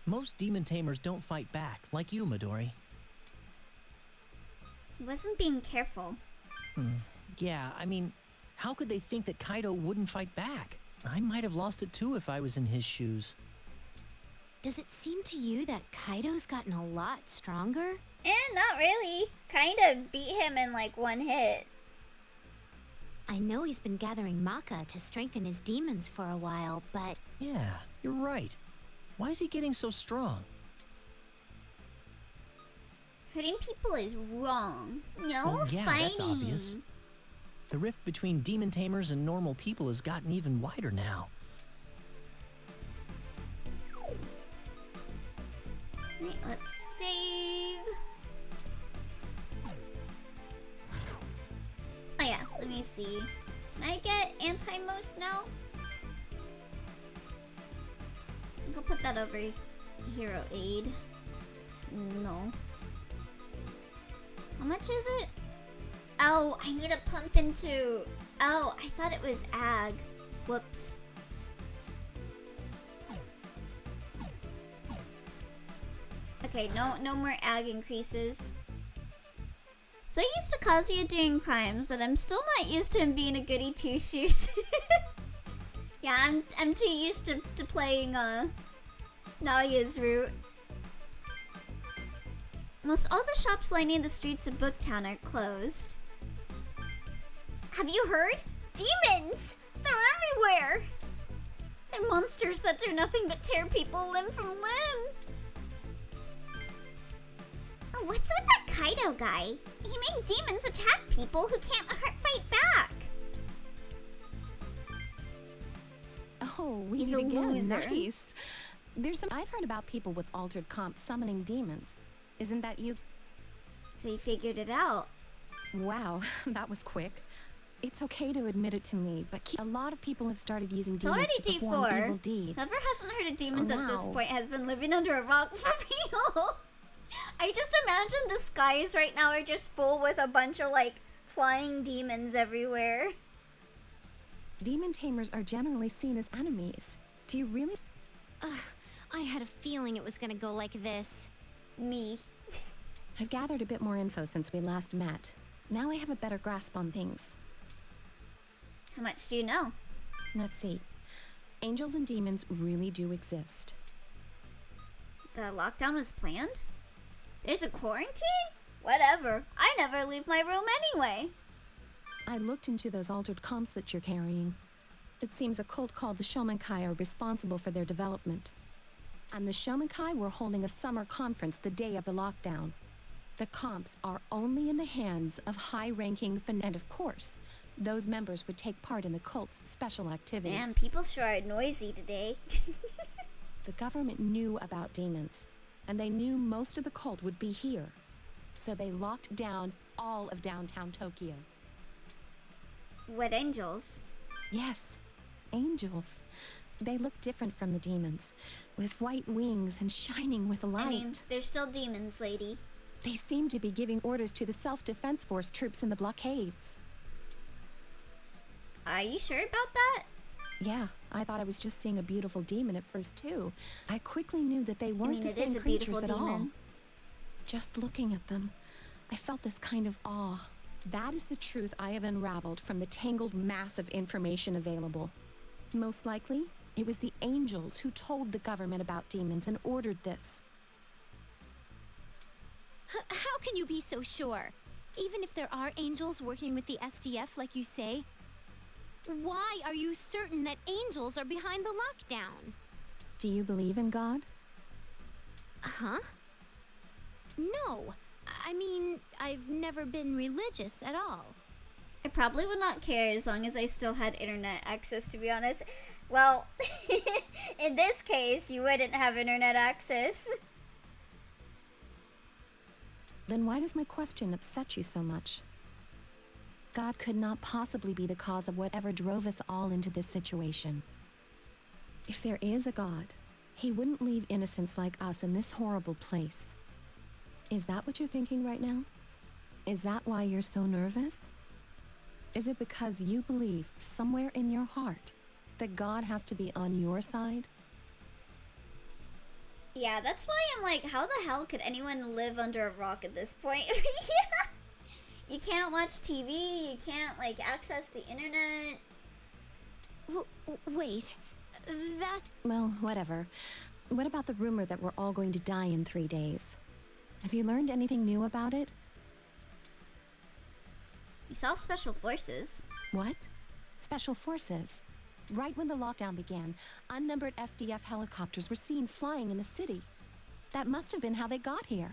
Most demon tamers don't fight back, like you, Midori. He wasn't being careful. Yeah, I mean, how could they think that Kaido wouldn't fight back? I might have lost it too if I was in his shoes. Does it seem to you that Kaido's gotten a lot stronger? Not really. Kinda beat him in like one hit. I know he's been gathering Maka to strengthen his demons for a while, but... Yeah, you're right. Why is he getting so strong? Hurting people is wrong. No Well, yeah, fighting. that's obvious. The rift between demon tamers and normal people has gotten even wider now. Wait, let's save. Oh yeah, let me see. Can I get anti-most now? I'll put that over hero aid. No. How much is it? Oh, I need to pump into... Oh, I thought it was ag. Whoops. Okay, no more ag increases. So used to Kazuya doing crimes that I'm still not used to him being a goody two-shoes. Yeah, I'm too used to playing Nalia's route. Most all the shops lining the streets of Booktown are closed. Have you heard? Demons! They're everywhere! They're monsters that do nothing but tear people limb from limb. Oh, what's with that Kaido guy? He made demons attack people who can't fight back. Oh, we He's meet a again. loser. Nice. There's some. I've heard about people with altered comps summoning demons. Isn't that you? So he figured it out. Wow, that was quick. It's okay to admit it to me, but a lot of people have started using It's demons already to perform evil D4. deeds. Whoever hasn't heard of demons So at this now- point has been living under a rock for real. I just imagine the skies right now are just full with a bunch of like flying demons everywhere. Demon tamers are generally seen as enemies. Do you really? I had a feeling it was gonna go like this. Me. I've gathered a bit more info since we last met. Now I have a better grasp on things. How much do you know? Let's see. Angels and demons really do exist. The lockdown was planned? There's a quarantine? Whatever. I never leave my room anyway. I looked into those altered comps that you're carrying. It seems a cult called the Shomenkai are responsible for their development. And the Shomenkai were holding a summer conference the day of the lockdown. The comps are only in the hands of high-ranking and of course, those members would take part in the cult's special activities. Man, people sure are noisy today. The government knew about demons, and they knew most of the cult would be here. So they locked down all of downtown Tokyo. What angels? Yes, angels. They look different from the demons, with white wings and shining with light. I mean, they're still demons, lady. They seem to be giving orders to the self-defense force troops in the blockades. Are you sure about that? Yeah, I thought I was just seeing a beautiful demon at first too. I quickly knew that they weren't mean, the it same is a creatures beautiful at all. demon. Just looking at them, I felt this kind of awe. That is the truth I have unraveled from the tangled mass of information available. Most likely, it was the angels who told the government about demons and ordered this. How can you be so sure? Even if there are angels working with the SDF like you say, why are you certain that angels are behind the lockdown? Do you believe in God? Huh? No. I mean, I've never been religious at all. I probably would not care as long as I still had internet access, to be honest. Well, in this case, you wouldn't have internet access. Then why does my question upset you so much? God could not possibly be the cause of whatever drove us all into this situation. If there is a God, he wouldn't leave innocents like us in this horrible place. Is that what you're thinking right now? Is that why you're so nervous? Is it because you believe somewhere in your heart that God has to be on your side? Yeah, that's why I'm like, how the hell could anyone live under a rock at this point? Yeah. You can't watch TV, you can't, like, access the internet. Wait, that... Well, whatever. What about the rumor that we're all going to die in 3 days? Have you learned anything new about it? You saw Special Forces. What? Special Forces? Right when the lockdown began, unnumbered SDF helicopters were seen flying in the city. That must have been how they got here.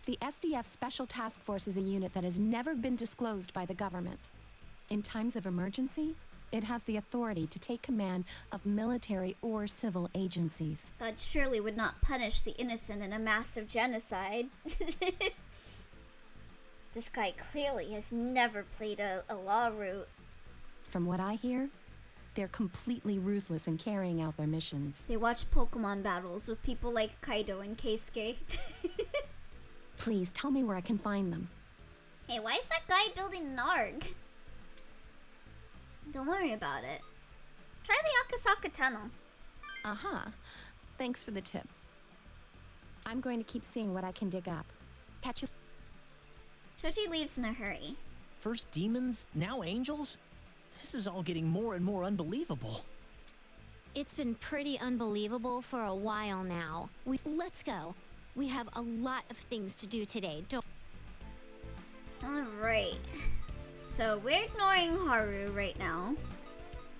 The SDF Special Task Force is a unit that has never been disclosed by the government. In times of emergency, it has the authority to take command of military or civil agencies. God surely would not punish the innocent in a massive genocide. This guy clearly has never played a law route. From what I hear, they're completely ruthless in carrying out their missions. They watch Pokemon battles with people like Kaido and Keisuke. Please, tell me where I can find them. Hey, why is that guy building an ARG? Don't worry about it. Try the Akasaka Tunnel. Aha. Thanks for the tip. I'm going to keep seeing what I can dig up. Catch you. Shoji leaves in a hurry. First demons, now angels? This is all getting more and more unbelievable. It's been pretty unbelievable for a while now. Let's go. We have a lot of things to do today. Alright. So we're ignoring Haru right now.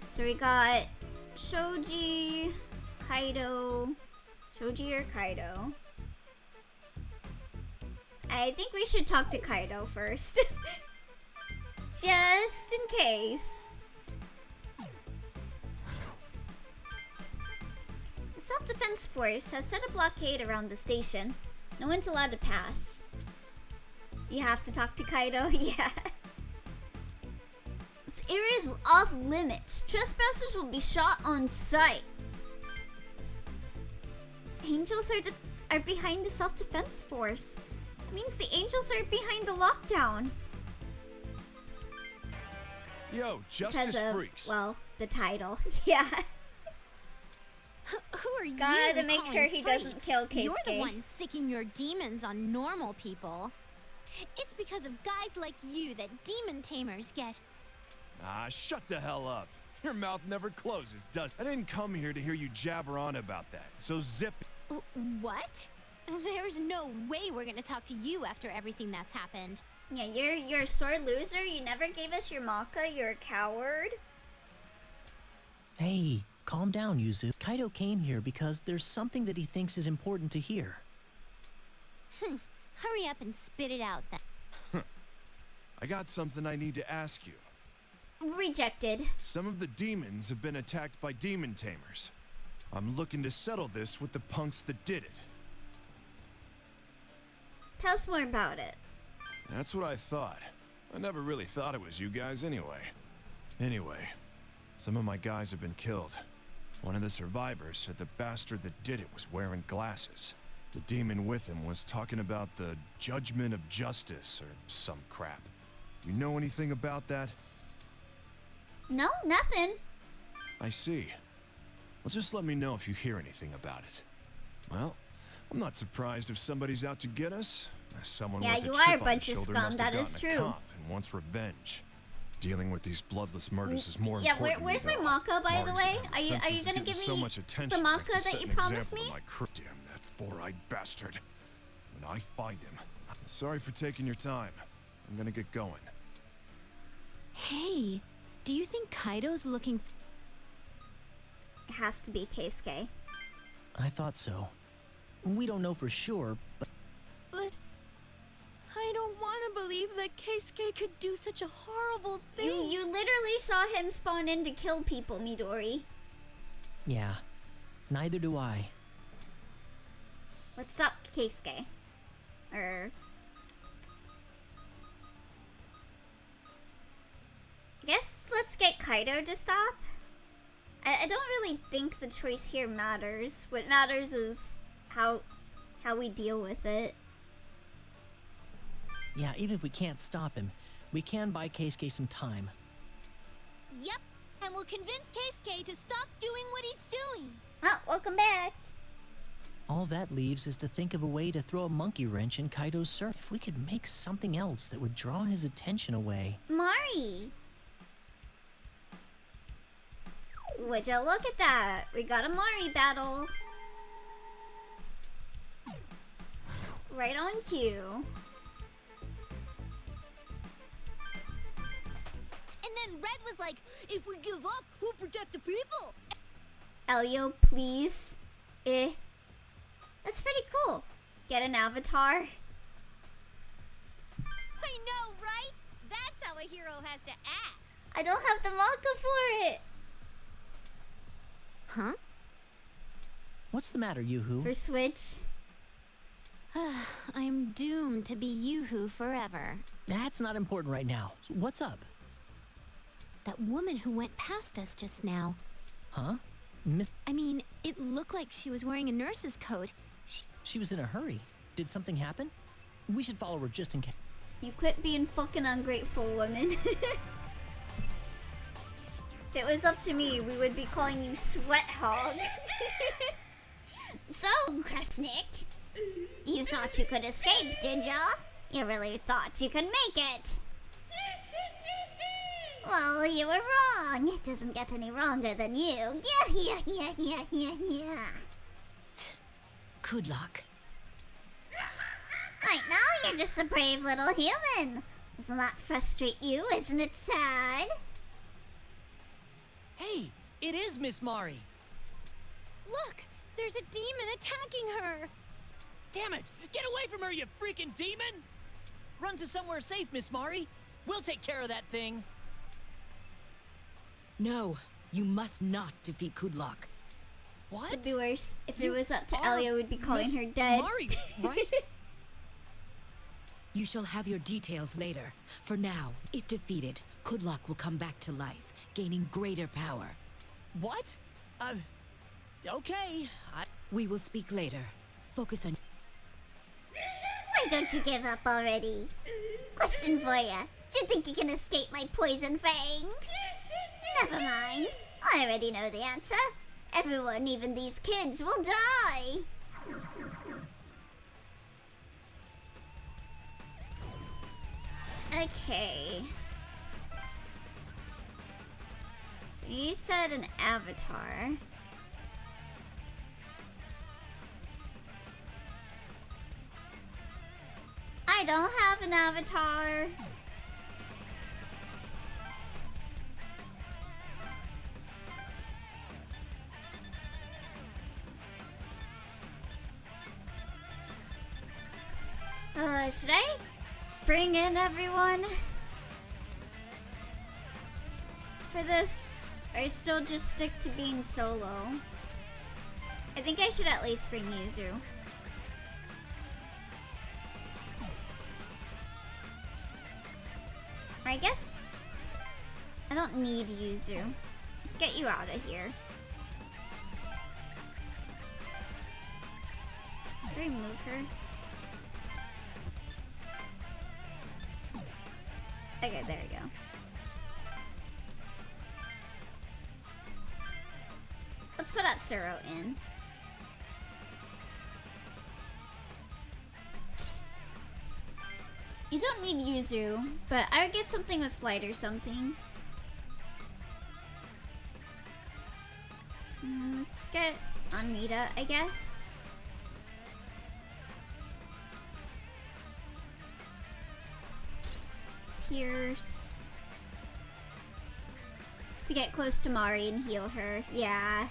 So we got Shoji, Kaido. Shoji or Kaido? I think we should talk to Kaido first. Just in case. The self-defense force has set a blockade around the station. No one's allowed to pass. You have to talk to Kaido? Yeah. This area is off limits. Trespassers will be shot on sight. Angels are behind the self-defense force. It means the angels are behind the lockdown. Yo, justice Because of, freaks. well, the title. Yeah. Who are you? Gotta make sure calling he freaks? doesn't kill Keisuke. You're the one sicking your demons on normal people. It's because of guys like you that demon tamers get. Ah, shut the hell up. Your mouth never closes, does it? I didn't come here to hear you jabber on about that, so zip it. What? There's no way we're gonna talk to you after everything that's happened. Yeah, you're a sore loser. You never gave us your Maka. You're a coward. Hey, calm down, Yuzu. Kaido came here because there's something that he thinks is important to hear. Hurry up and spit it out then. I got something I need to ask you. Rejected. Some of the demons have been attacked by demon tamers. I'm looking to settle this with the punks that did it. Tell us more about it. That's what I thought. I never really thought it was you guys anyway. Anyway, some of my guys have been killed. One of the survivors said the bastard that did it was wearing glasses. The demon with him was talking about the judgment of justice or some crap. You know anything about that? No, nothing. I see. Well, just let me know if you hear anything about it. Well, I'm not surprised if somebody's out to get us. Someone Yeah, with you a are chip a on bunch his of shoulder scum, must have that is gotten a true. comp and wants revenge. Dealing with these bloodless murders is more Yeah, important. where's to me, my though. Maka, by the Mars way? and Are you Census is gonna getting give so me much attention, the I have Maka to set that you an promised example me? to my crew. Damn that four-eyed bastard. When I find him, sorry for taking your time. I'm gonna get going. Hey, do you think Kaido's looking It has to be Keisuke. I thought so. We don't know for sure, but But I don't want to believe that Keisuke could do such a horrible You thing. literally saw him spawn in to kill people, Midori. Yeah, neither do I. Let's stop Keisuke. I guess let's get Kaido to stop. I don't really think the choice here matters. What matters is how we deal with it. Yeah, even if we can't stop him, we can buy Keisuke some time. Yep, and we'll convince Keisuke to stop doing what he's doing. Oh, welcome back. All that leaves is to think of a way to throw a monkey wrench in Kaido's search. If we could make something else that would draw his attention away. Mari! Would you look at that? We got a Mari battle. Right on cue. And then Red was like, if we give up, who'll protect the people? Elio, please. That's pretty cool. Get an avatar. I know, right? That's how a hero has to act. I don't have the manga for it. Huh? What's the matter, Yoo-hoo? For Switch. I'm doomed to be Yoo-hoo forever. That's not important right now. What's up? That woman who went past us just now. Huh? Miss... I mean, it looked like she was wearing a nurse's coat. She was in a hurry. Did something happen? We should follow her just in case. You quit being fucking ungrateful, woman. If it was up to me, we would be calling you Sweat Hog. So, Kresnik, you thought you could escape, did ya? You really thought you could make it. Well, you were wrong. It doesn't get any wronger than you. Yeah. Good luck. Right now, you're just a brave little human. Doesn't that frustrate you? Isn't it sad? Hey, it is Miss Mari. Look, there's a demon attacking her. Damn it! Get away from her, you freaking demon! Run to somewhere safe, Miss Mari. We'll take care of that thing. No, you must not defeat Kudlok. What? It'd be worse. If it You was up to are Elio, we'd be calling Miss her dead. Mari, right? You shall have your details later. For now, if defeated, Kudlok will come back to life, gaining greater power. What? Okay. We will speak later. Focus on... Why don't you give up already? Question for ya. Do you think you can escape my poison fangs? Never mind. I already know the answer. Everyone, even these kids, will die. Okay. So you said an avatar. I don't have an avatar. Should I bring in everyone for this? Or still just stick to being solo? I think I should at least bring Yuzu. Or I guess I don't need Yuzu. Let's get you out of here. Do I move her? Okay, there we go. Let's put Atsuro in. You don't need Yuzu, but I would get something with flight or something. Let's get Amida, I guess. Pierce. To get close to Mari and heal her. Yeah.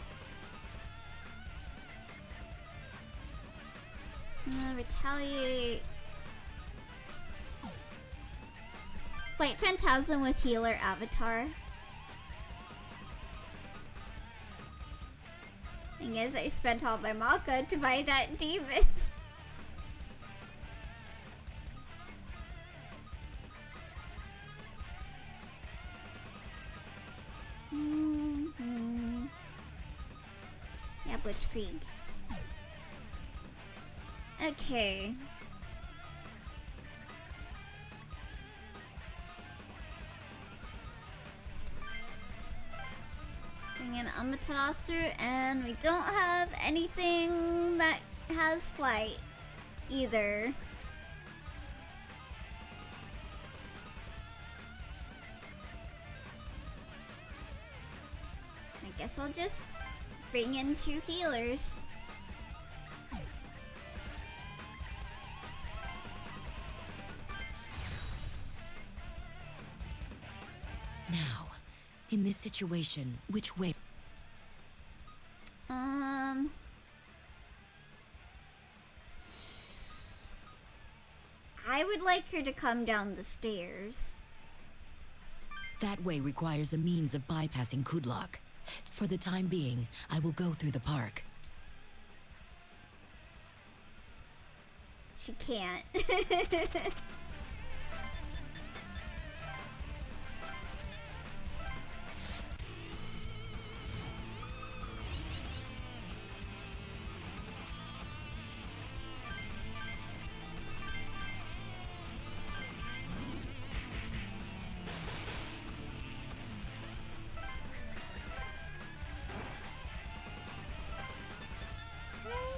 Retaliate. Flight Phantasm with healer avatar. Thing is, I spent all my Maka to buy that demon. Yeah, Blitzkrieg. Okay. Bring in Amaterasu, and we don't have anything that has flight either. I guess I'll just bring in 2 healers. Now, in this situation, which way? I would like her to come down the stairs. That way requires a means of bypassing Kudlok. For the time being, I will go through the park. She can't.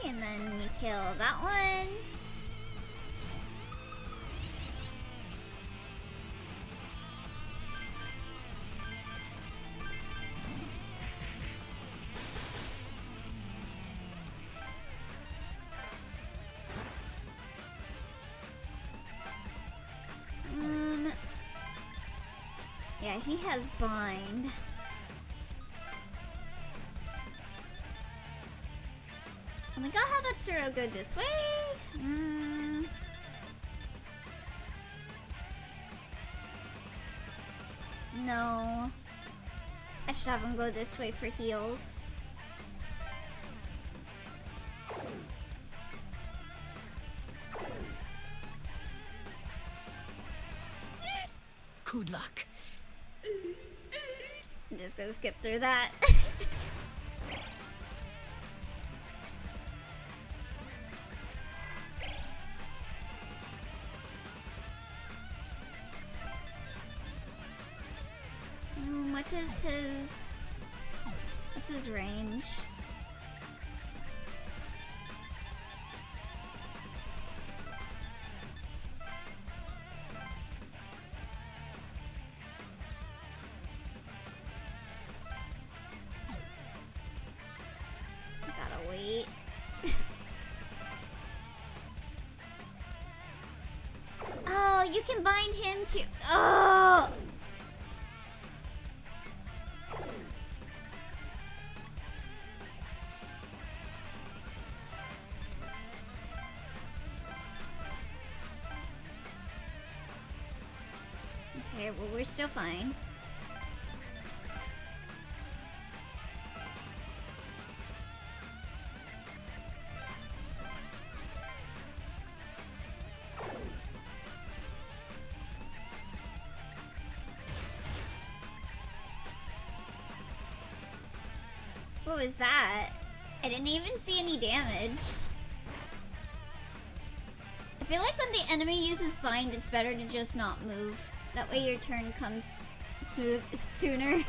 And then you kill that one. Yeah, he has bind. I think I'll have Atsuro go this way. No. I should have him go this way for heals. Kudlok. I'm just gonna skip through that. What's his range? Gotta wait. Oh, you can bind him too. Oh! Okay, well, we're still fine. What was that? I didn't even see any damage. I feel like when the enemy uses bind, it's better to just not move. That way your turn comes smooth sooner.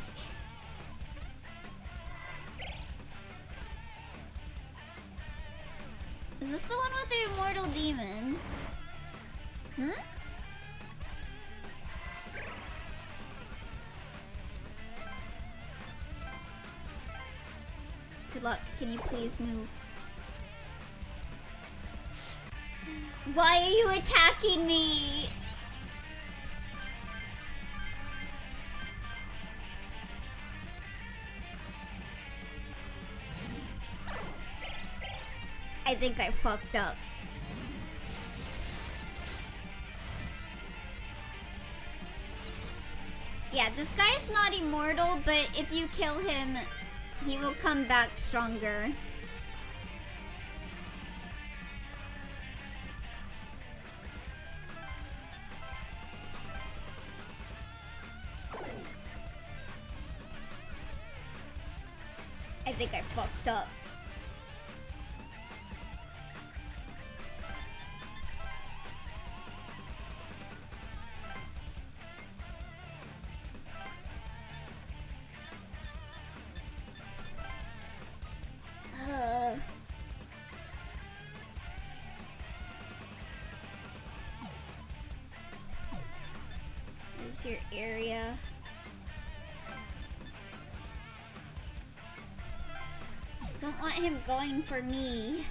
Is this the one with the immortal demon? Hmm? Good luck. Can you please move? Why are you attacking me? I think I fucked up. Yeah, this guy's not immortal, but if you kill him, he will come back stronger. I think I fucked up. Here's your area. Don't want him going for me.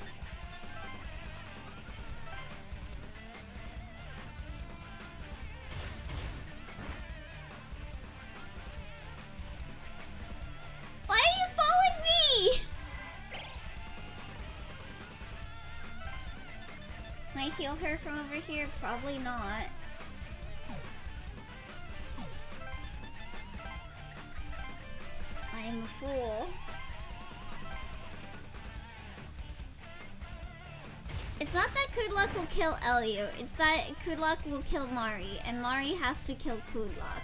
Why are you following me? Can I heal her from over here? Probably not. I am a fool. It's not that Kudlok will kill Elio, it's that Kudlok will kill Mari, and Mari has to kill Kudlok.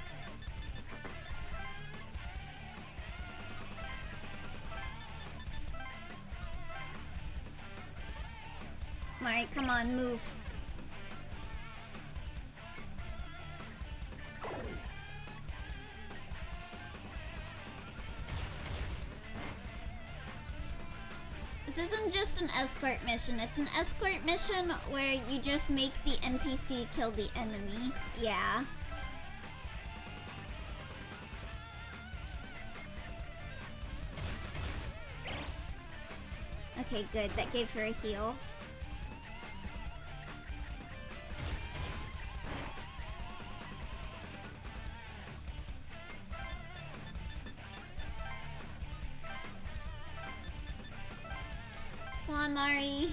Mari, come on, move. This isn't just an escort mission, it's an escort mission where you just make the NPC kill the enemy. Yeah. Okay, good. That gave her a heal. Come on, Mari.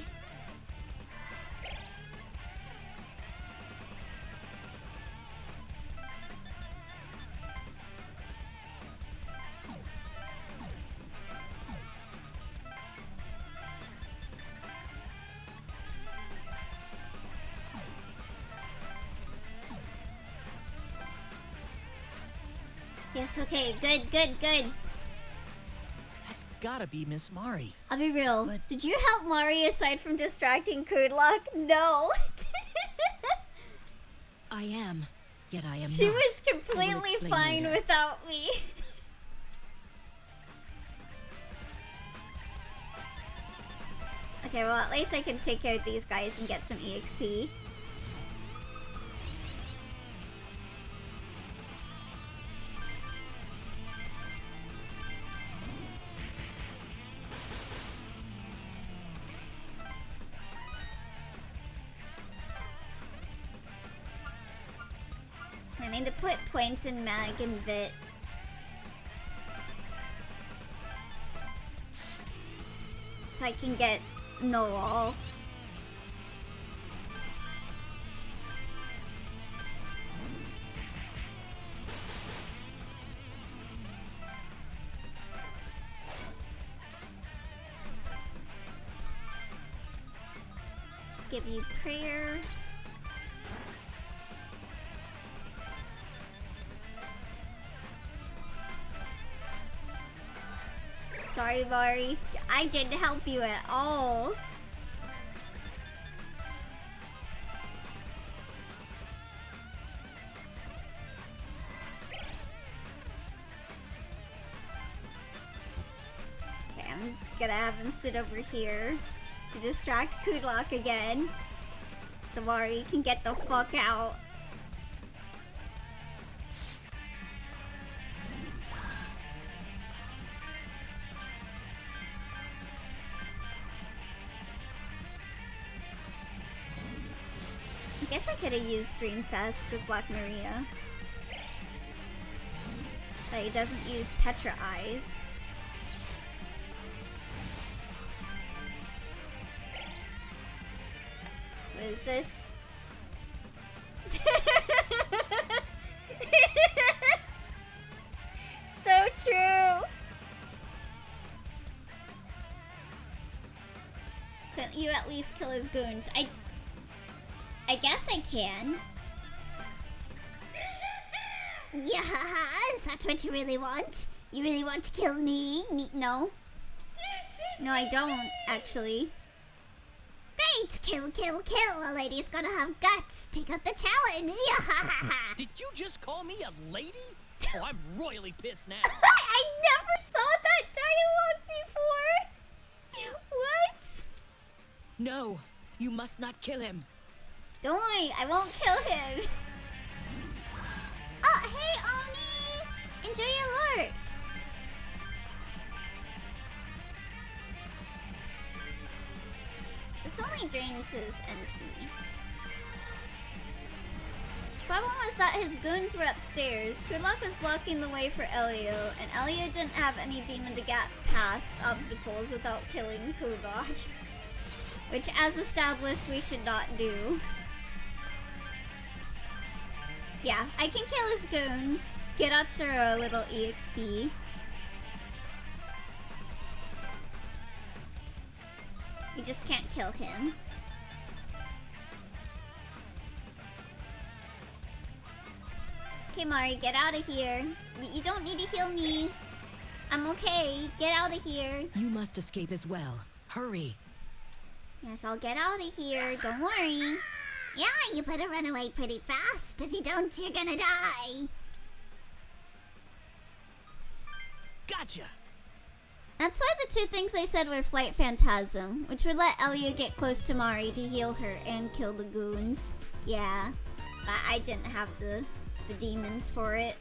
Yes, okay, good, good, good. That's gotta be Miss Mari. I'll be real. But did you help Mari aside from distracting Kudlok? No. I am, yet I am She not. was I will completely explain fine later. without me. Okay, well at least I can take out these guys and get some EXP. I need to put points in Mag and Vit. So I can get Noel. Let's give you prayer. Sorry, Mari. I didn't help you at all. Okay, I'm gonna have him sit over here to distract Kudlok again. So Mari can get the fuck out. I guess I could have used Dreamfest with Black Maria. But he doesn't use Petra Eyes. What is this? true. Couldn't you at least kill his goons? I guess I can. Yeah, is that what you really want? You really want to kill me? No. No, I don't, actually. Great! Kill, kill, kill! A lady's gonna have guts. Take up the challenge! Yeah. Did you just call me a lady? Oh, I'm royally pissed now. I never saw that dialogue before! What? No, you must not kill him. Don't worry, I won't kill him. Oh, hey, Oni! Enjoy your lurk. This only drains his MP. The problem was that his goons were upstairs. Kudlock was blocking the way for Elio, and Elio didn't have any demon to get past obstacles without killing Kudlock. Which, as established, we should not do. Yeah, I can kill his goons. Get Atsuro a little EXP. We just can't kill him. Okay, Mari, get out of here. You don't need to heal me. I'm okay. Get out of here. You must escape as well. Hurry. Yes, I'll get out of here. Don't worry. Yeah, you better run away pretty fast. If you don't, you're gonna die. Gotcha. That's why the two things I said were Flight Phantasm, which would let Elio get close to Mari to heal her and kill the goons. Yeah, but I didn't have the demons for it.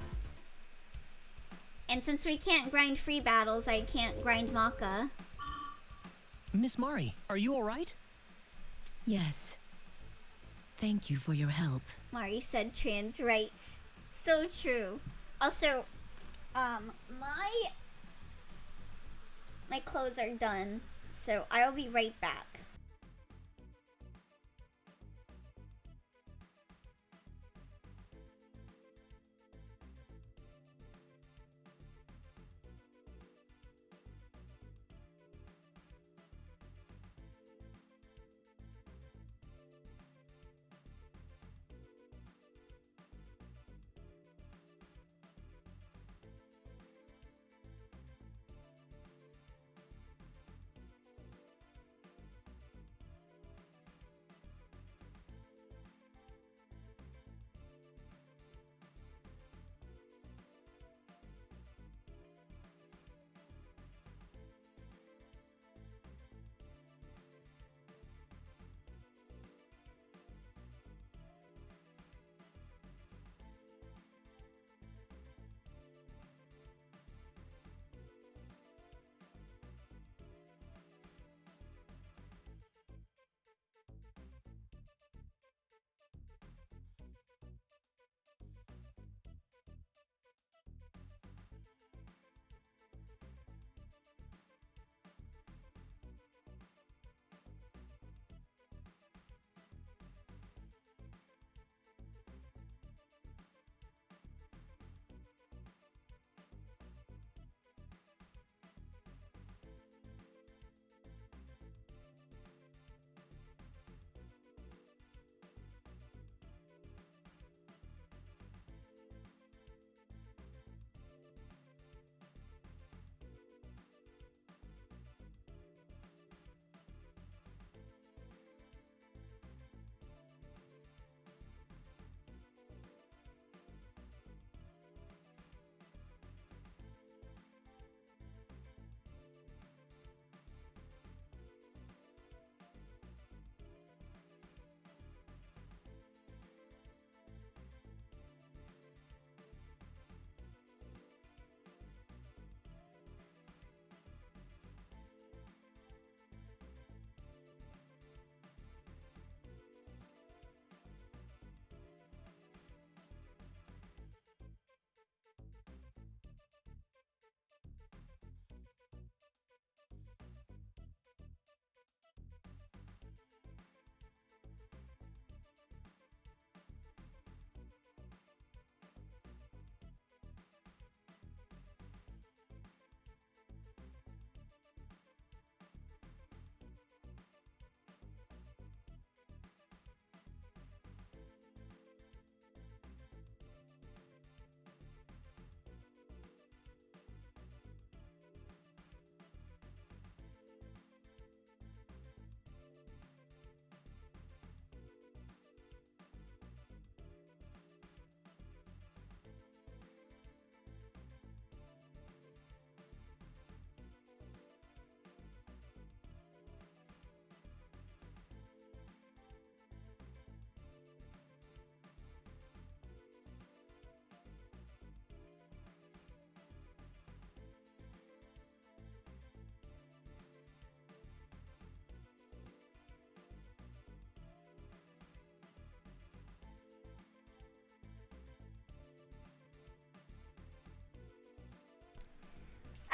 And since we can't grind free battles, I can't grind Maka. Miss Mari, are you alright? Yes. Thank you for your help. Mari said trans rights. So true. Also, my clothes are done, so I'll be right back.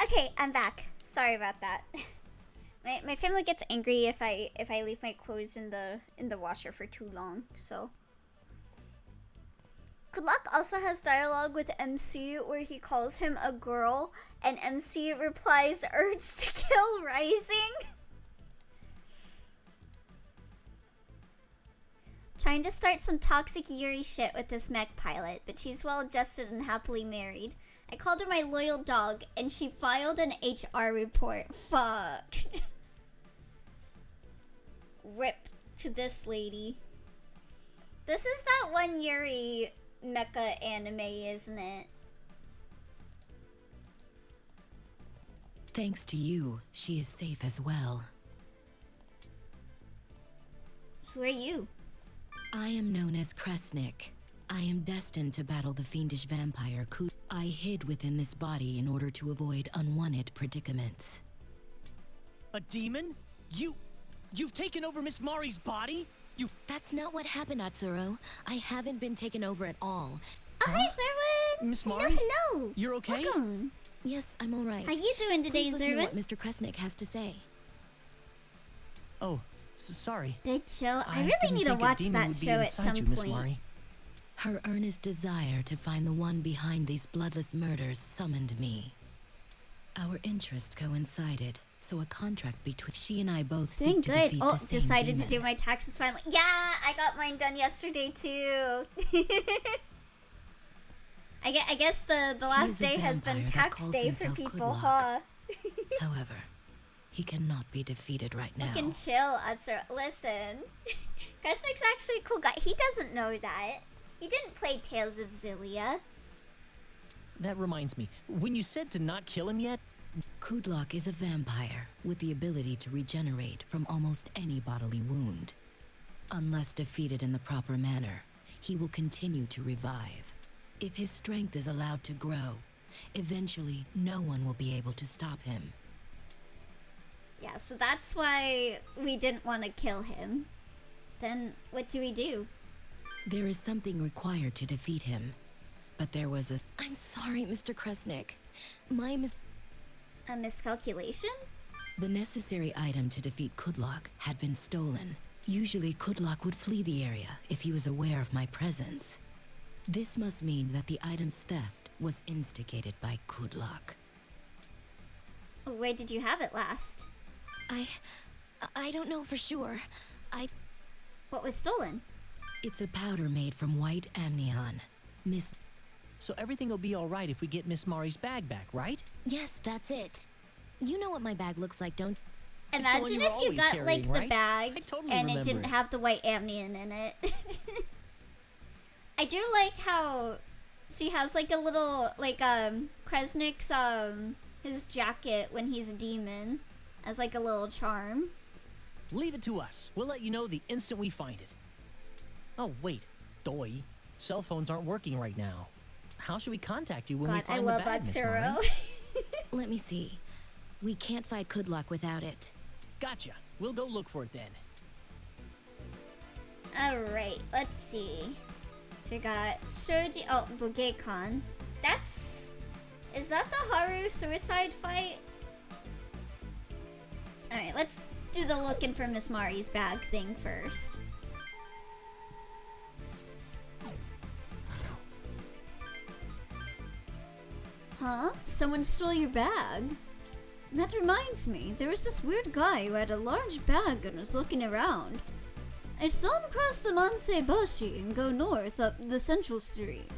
Okay, I'm back. Sorry about that. My family gets angry if I leave my clothes in the washer for too long. So. Good Luck also has dialogue with MC where he calls him a girl, and MC replies, "Urge to kill rising." Trying to start some toxic Yuri shit with this mech pilot, but she's well adjusted and happily married. I called her my loyal dog, and she filed an HR report. Fuck. Rip to this lady. This is that one Yuri mecha anime, isn't it? Thanks to you, she is safe as well. Who are you? I am known as Kresnik. I am destined to battle the fiendish vampire Kud. I hid within this body in order to avoid unwanted predicaments. A demon? You've taken over Miss Mari's body? That's not what happened, Atsuro. I haven't been taken over at all. Oh, hi, Zerwin! Miss Mari? No, hello! You're okay? Welcome! Yes, I'm alright. How you doing today, Please listen to Zerwin? what Mr. Kresnik has to say. Oh, sorry. Good show. I didn't really need to think a watch demon that would be show at inside some you, Miss point. Mari. Her earnest desire to find the one behind these bloodless murders summoned me. Our interests coincided, so a contract between she and I both Doing seek to good. defeat Oh, the same decided demon. to do my taxes finally. Yeah, I got mine done yesterday too. I guess the last day has been vampire that tax calls day for himself people, Kudlock. huh? However, he cannot be defeated right now. You can chill, Atsura. Listen, Kresnik's actually a cool guy. He doesn't know that. He didn't play Tales of Xillia. That reminds me, when you said to not kill him yet, Kudlock is a vampire with the ability to regenerate from almost any bodily wound. Unless defeated in the proper manner, he will continue to revive. If his strength is allowed to grow, eventually no one will be able to stop him. Yeah, so that's why we didn't want to kill him. Then what do we do? There is something required to defeat him, but there was a... I'm sorry, Mr. Kresnik. A miscalculation? The necessary item to defeat Kudlock had been stolen. Usually Kudlock would flee the area if he was aware of my presence. This must mean that the item's theft was instigated by Kudlock. Where did you have it last? I don't know for sure. What was stolen? It's a powder made from white amnion. so everything will be alright if we get Miss Mari's bag back, right? Yes, that's it. You know what my bag looks like, don't you? Imagine you were if you always got carrying, like the right? bag I totally and it remember didn't it. have the white amnion in it. I do like how she has like a little like Kresnik's his jacket when he's a demon as like a little charm. Leave it to us. We'll let you know the instant we find it. Oh, wait. Doi. Cell phones aren't working right now. How should we contact you when we God, I find love the bag, Miss Atsuro. Mari? Let me see. We can't fight Kudlock without it. Gotcha. We'll go look for it then. Alright, let's see. So we got Shoji. Oh, Bugekon. Is that the Haru suicide fight? Alright, let's do the looking for Miss Mari's bag thing first. Huh? Someone stole your bag? That reminds me, there was this weird guy who had a large bag and was looking around. I saw him cross the Manseibashi and go north up the central street.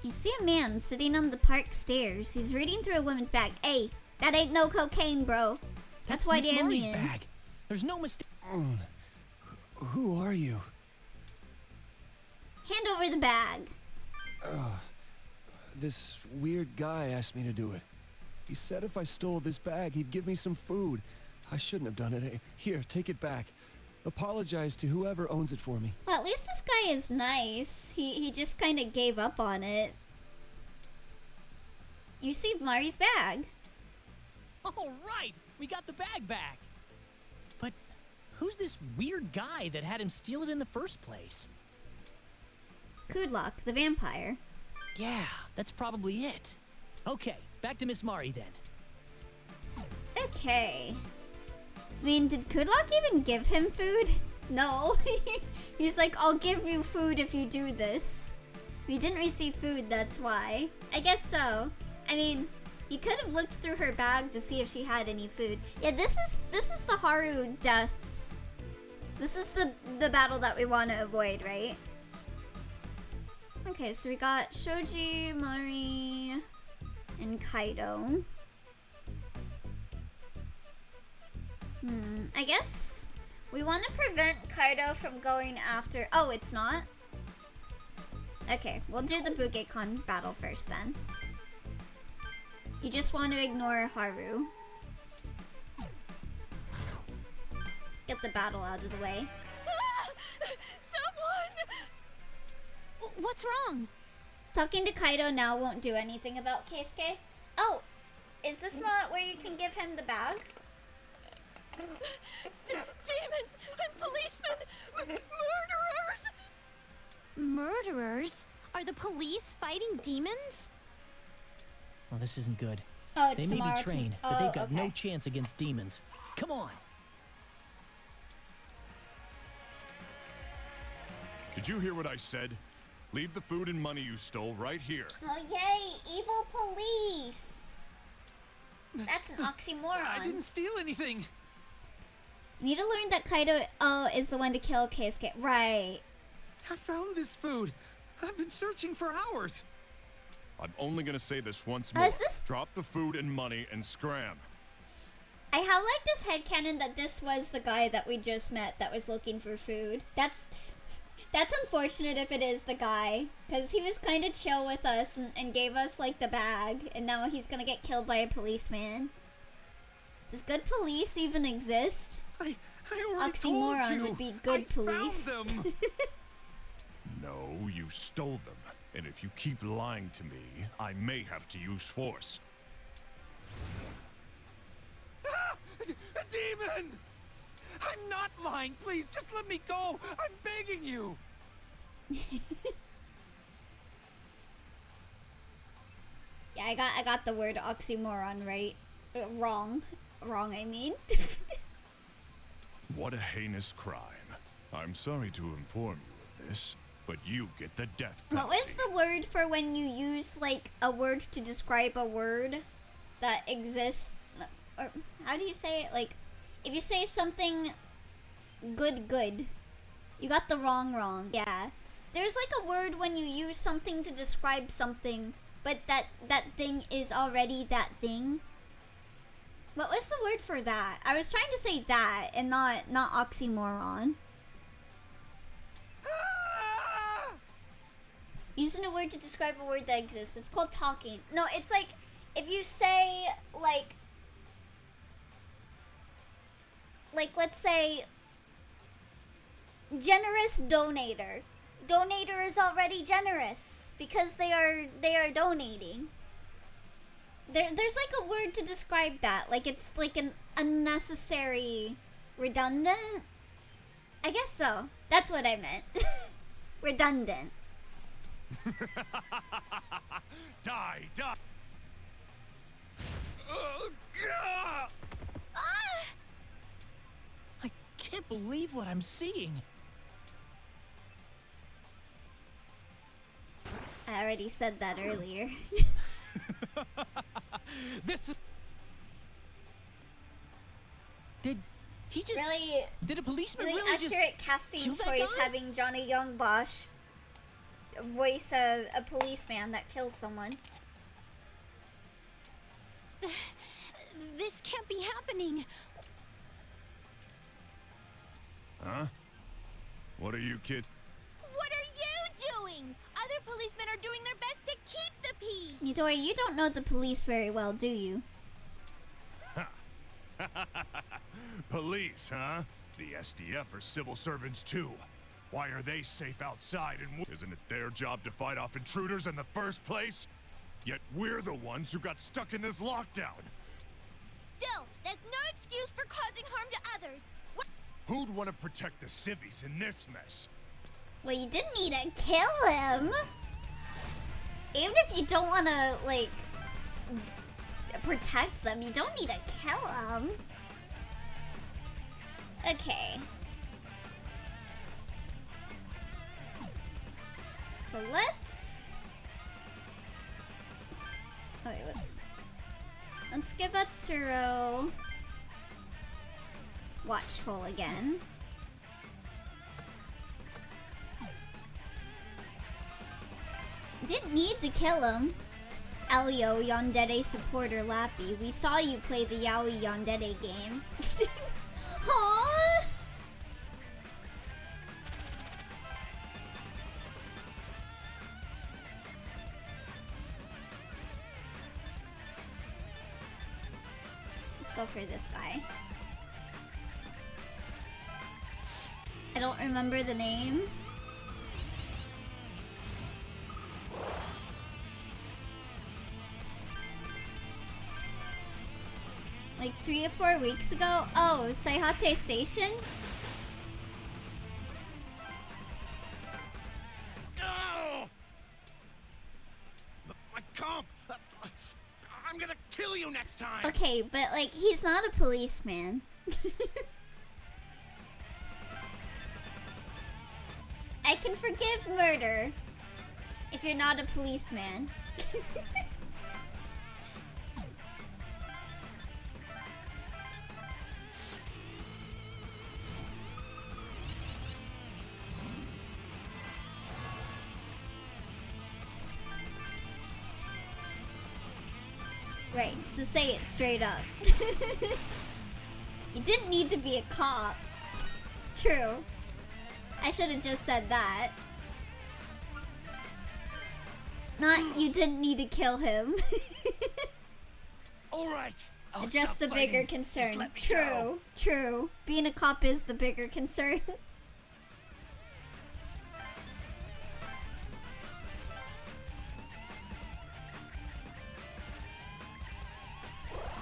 You see a man sitting on the park stairs who's reading through a woman's bag. Hey, that ain't no cocaine, bro. That's white Miss Mari's amnion. bag. There's no mistake. Who are you? Hand over the bag. This weird guy asked me to do it. He said if I stole this bag, he'd give me some food. I shouldn't have done it. Hey, here, take it back. Apologize to whoever owns it for me. Well, at least this guy is nice. He just kind of gave up on it. You received Mari's bag. All right. We got the bag back. But who's this weird guy that had him steal it in the first place? Kudlock, the vampire. Yeah, that's probably it. Okay, back to Miss Mari then. Okay. I mean, did Kudlock even give him food? No. He's like, I'll give you food if you do this. We didn't receive food, that's why. I guess so. I mean, he could have looked through her bag to see if she had any food. Yeah, this is the Haru death. This is the battle that we want to avoid, right? Okay, so we got Shoji, Mari, and Kaido. I guess we want to prevent Kaido from going after... Oh, it's not? Okay, we'll do the Bugekon battle first then. You just want to ignore Haru. Get the battle out of the way. Someone! What's wrong? Talking to Kaido now won't do anything about Keisuke. Oh, is this not where you can give him the bag? Demons and policemen! Murderers! Murderers? Are the police fighting demons? Well, this isn't good. Oh, They it's may tomorrow. be trained, but they've got no chance against demons. Come on! Did you hear what I said? Leave the food and money you stole right here. Oh, yay! Evil police! That's an oxymoron. I didn't steal anything. You need to learn that Kaido is the one to kill Keisuke. Right. I found this food. I've been searching for hours. I'm only gonna say this once more. Is this... Drop the food and money and scram. I have like this headcanon that this was the guy that we just met that was looking for food. That's unfortunate if it is the guy, because he was kind of chill with us and gave us like the bag, and now he's gonna get killed by a policeman. Does good police even exist? I already Oxymoron told you. would be good police. Found them. No, you stole them. And if you keep lying to me, I may have to use force. A demon! I'm not lying. Please, just let me go. I'm begging you. Yeah, I got the word oxymoron right. Wrong, I mean. What a heinous crime. I'm sorry to inform you of this, but you get the death penalty. What was the word for when you use like a word to describe a word that exists? Or how do you say it? Like, if you say something good, you got the wrong. Yeah. There's like a word when you use something to describe something, but that thing is already that thing. What was the word for that? I was trying to say that and not oxymoron. Using a word to describe a word that exists. It's called talking. No, it's like if you say like let's say generous donator. Donator is already generous because they are donating. There's like a word to describe that. Like it's like an unnecessary redundant. I guess so. That's what I meant. Redundant. Die! I can't believe what I'm seeing. I already said that earlier. This is... Did he just... Really, Did a policeman really really just... accurate casting kill that choice guy? having Johnny Young Bosch voice a policeman that kills someone. This can't be happening. Huh? What are you kids? What are you doing? Other policemen are doing their best to keep the peace. Midori, you don't know the police very well, do you? Police, huh? The SDF are civil servants too. Why are they safe outside and isn't it their job to fight off intruders in the first place? Yet we're the ones who got stuck in this lockdown. Still, that's no excuse for causing harm to others. Who'd want to protect the civvies in this mess? Well, you didn't need to kill him. Even if you don't want to, like, protect them, you don't need to kill them. Okay. So let's... Oh, wait, whoops. Let's give Atsuro Watchful again. Didn't need to kill him. Elio, Yandere supporter Lappy. We saw you play the Yaoi Yandere game. Aww! Let's go for this guy. I don't remember the name. Like 3 or 4 weeks ago? Oh, Saihate Station? No! My comp! I'm gonna kill you next time! Okay, but like, he's not a policeman. I can forgive murder if you're not a policeman. Right, so say it straight up. You didn't need to be a cop. True. I should have just said that. Not you didn't need to kill him. Alright. Just the bigger concern. True, true. Being a cop is the bigger concern.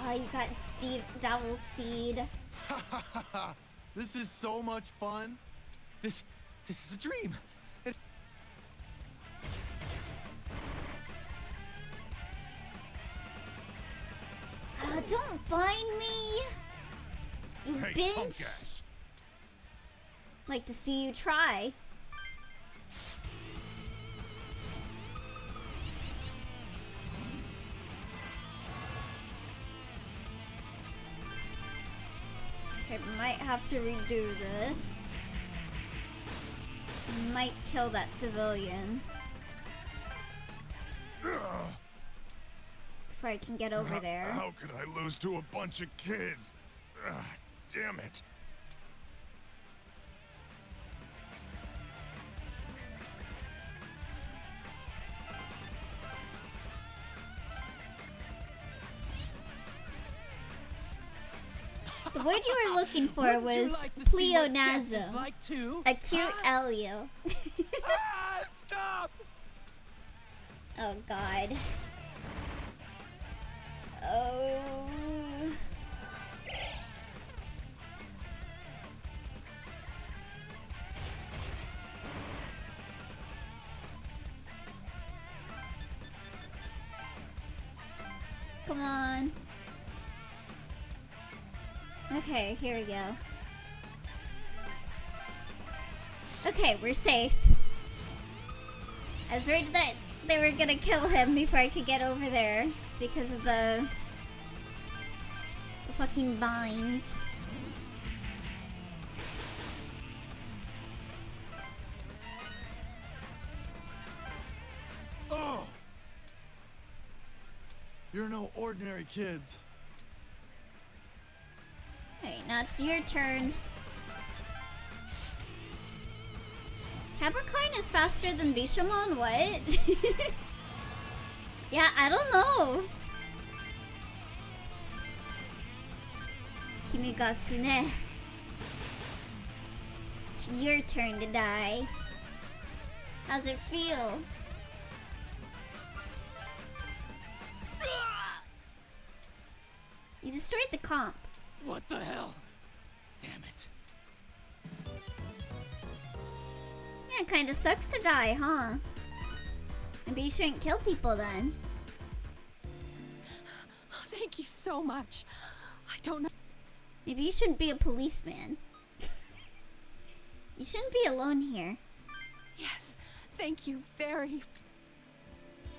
Oh, you got deep double speed. This is so much fun. This is a dream. Don't bind me, you Hey, bitch. punk ass. Like to see you try. Okay, might have to redo this. Might kill that civilian before I can get over there. How could I lose to a bunch of kids? Damn it. The word you were looking for Wouldn't you was like to see what death pleonasm. is like too? A cute Elio. Stop! Oh god. Oh. Come on. Okay, here we go. Okay, we're safe. I was worried that they were gonna kill him before I could get over there because of the fucking vines. Oh! You're no ordinary kids. Alright, now it's your turn. Capricorn is faster than Bishamon? What? Yeah, I don't know. Kimi ga sune. It's your turn to die. How's it feel? You destroyed the comp. What the hell? Damn it. Yeah, it kinda sucks to die, huh? Maybe you shouldn't kill people then. Oh, thank you so much. I don't know. Maybe you shouldn't be a policeman. You shouldn't be alone here. Yes, thank you very.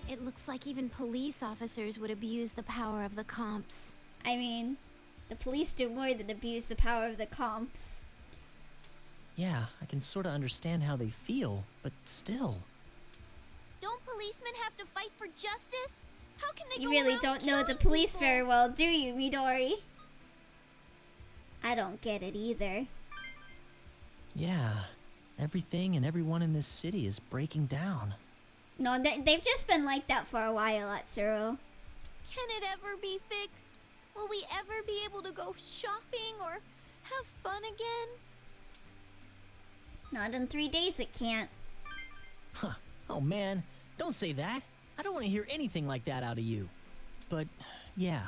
It looks like even police officers would abuse the power of the comps. I mean, the police do more than abuse the power of the comps. Yeah, I can sort of understand how they feel, but still. Don't policemen have to fight for justice? How can they You go really around don't know the killing police people? very well, do you, Midori? I don't get it either. Yeah, everything and everyone in this city is breaking down. No, they've just been like that for a while at Tsuru. Can it ever be fixed? Will we ever be able to go shopping or have fun again? Not in 3 days it can't. Huh. Oh man, don't say that. I don't want to hear anything like that out of you. But, yeah,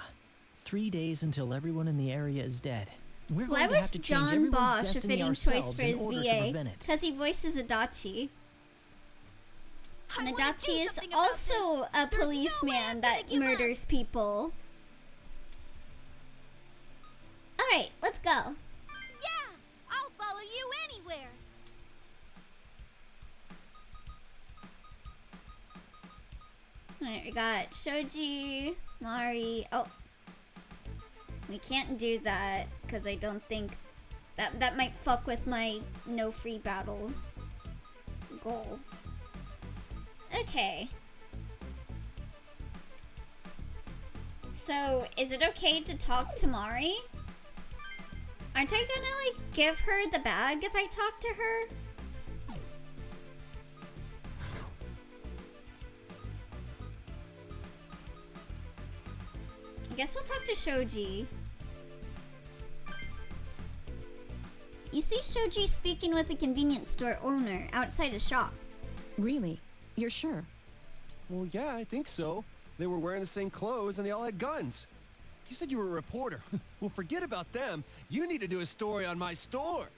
3 days until everyone in the area is dead. We're So going why to have was to change John everyone's Bosch a destiny fitting choice ourselves for in his order to VA? prevent it. Because he voices Adachi. And I wanna do Adachi is something about also a There's no way policeman I'm that gonna give up. murders people. Alright, let's go. Yeah! I'll follow you anywhere! Alright, we got Shoji, Mari. Oh. We can't do that, because I don't think... That might fuck with my no free battle goal. Okay. So, is it okay to talk to Mari? Aren't I gonna, like, give her the bag if I talk to her? I guess we'll talk to Shoji. You see Shoji speaking with a convenience store owner outside a shop. Really? You're sure? Well, yeah, I think so. They were wearing the same clothes and they all had guns. You said you were a reporter. Well, forget about them. You need to do a story on my store.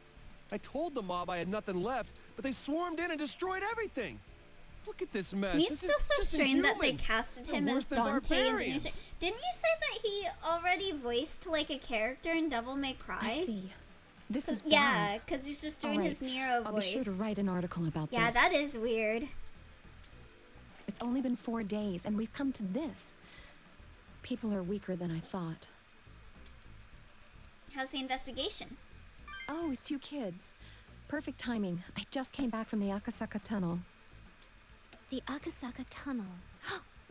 I told the mob I had nothing left, but they swarmed in and destroyed everything. Look at this mess. To me, This it's is still so just strange that they inhuman. casted They're him worse as than Dante in the new barbarians. show. Didn't you say that he already voiced like a character in Devil May Cry? I see. This is Yeah, wild. because he's just All doing right, his Nero I'll voice. be sure to write an article about Yeah, this. that is weird. It's only been 4 days, and we've come to this. People are weaker than I thought. How's the investigation? Oh, it's you kids. Perfect timing. I just came back from the Akasaka Tunnel. The Akasaka Tunnel.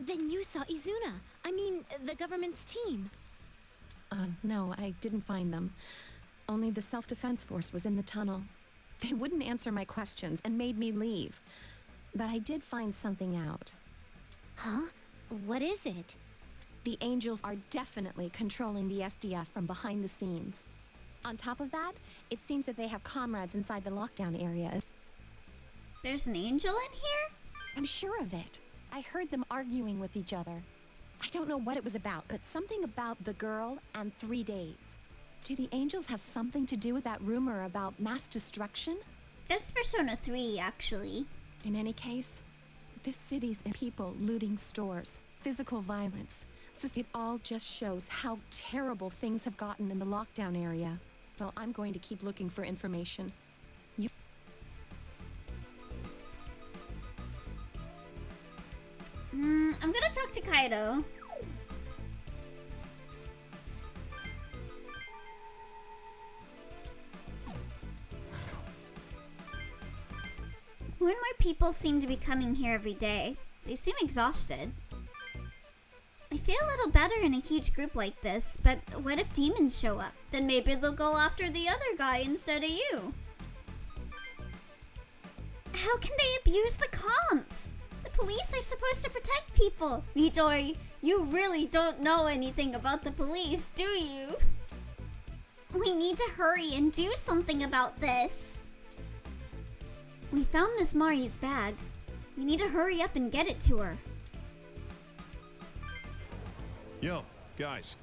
Then you saw Izuna. I mean, the government's team. No, I didn't find them. Only the self-defense force was in the tunnel. They wouldn't answer my questions and made me leave. But I did find something out. Huh? What is it? The Angels are definitely controlling the SDF from behind the scenes. On top of that, it seems that they have comrades inside the lockdown area. There's an angel in here? I'm sure of it. I heard them arguing with each other. I don't know what it was about, but something about the girl and 3 days. Do the Angels have something to do with that rumor about mass destruction? That's Persona 3, actually. In any case, this city's in people looting stores, physical violence. It all just shows how terrible things have gotten in the lockdown area. Well, I'm going to keep looking for information. I'm gonna talk to Kaido. More and more people seem to be coming here every day. They seem exhausted. I feel a little better in a huge group like this, but what if demons show up? Then maybe they'll go after the other guy instead of you. How can they abuse the comps? The police are supposed to protect people. Midori, you really don't know anything about the police, do you? We need to hurry and do something about this. We found Miss Mari's bag. We need to hurry up and get it to her. Yo, guys.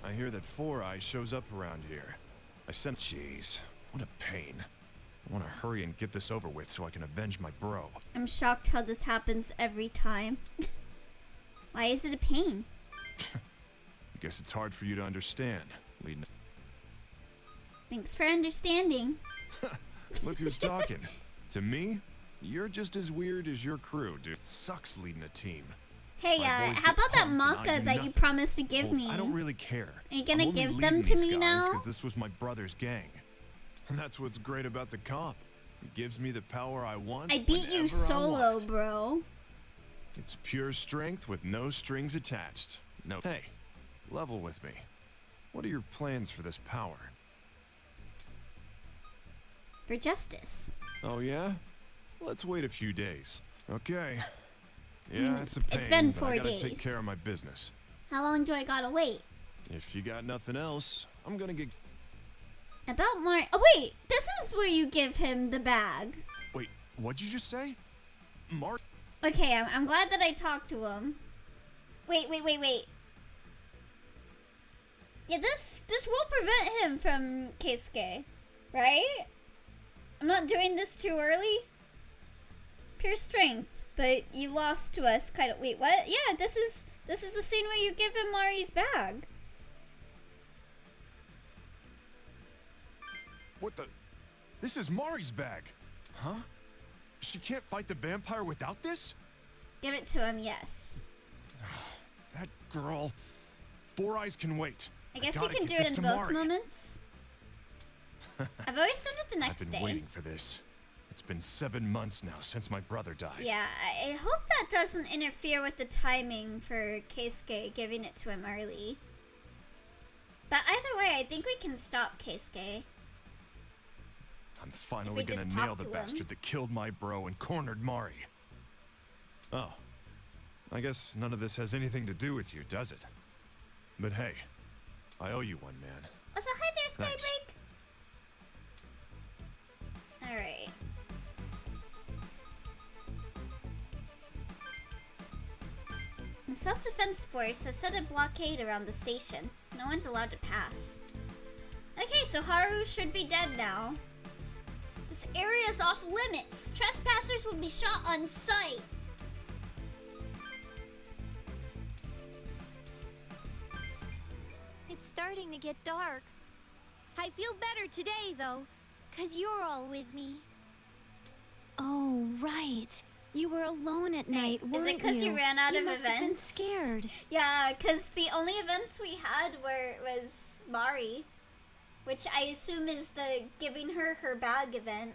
I hear that Four Eyes shows up around here. I sent... Jeez, what a pain. I want to hurry and get this over with so I can avenge my bro. I'm shocked how this happens every time. Why is it a pain? I guess it's hard for you to understand, leading. Thanks for understanding. Look who's talking. To me, you're just as weird as your crew, dude. Sucks leading a team. Hey, My boys how get about that pumped and I maca do that you nothing. promised to give Well, me? I don't really care. Are you gonna I'm only give them leading to these me guys now? 'cause this was my brother's gang. And that's what's great about the comp. It gives me the power I want. I beat you whenever I solo, want. bro. It's pure strength with no strings attached. No. Hey, level with me. What are your plans for this power? For justice. Oh yeah? Let's wait a few days. Okay. Yeah, it's a pain, it's been but 4 I gotta days. take care of my business. How long do I gotta wait? If you got nothing else, I'm gonna get... About more. Oh, wait. This is where you give him the bag. Wait, what'd you just say? Mark? Okay, I'm glad that I talked to him. Wait. Yeah, this will prevent him from Keisuke, right? I'm not doing this too early. Pure strength, but you lost to us. Kind of. Wait, what? Yeah, this is the scene where you give him Mari's bag. What the? This is Mari's bag. Huh? She can't fight the vampire without this? Give it to him, yes. That girl. Four Eyes can wait. I guess you gotta can get do this it in to both Mari. moments. I've always done it the next I've been day. waiting for this. It's been 7 months now since my brother died. Yeah, I hope that doesn't interfere with the timing for Keisuke giving it to him early. But either way, I think we can stop Keisuke. I'm finally If we gonna just nail talk the to him. bastard that killed my bro and cornered Mari. Oh. I guess none of this has anything to do with you, does it? But hey, I owe you one, man. Also, hi there, Thanks. Skybreak. Alright. The self-defense force has set a blockade around the station. No one's allowed to pass. Okay, so Haru should be dead now. This area is off limits. Trespassers will be shot on sight. It's starting to get dark. I feel better today, though, 'cause you're all with me. Oh, right. You were alone at night, weren't you? Is it because you ran out You of must have been events? scared. Yeah, because the only events we had was Mari, which I assume is the giving her bag event.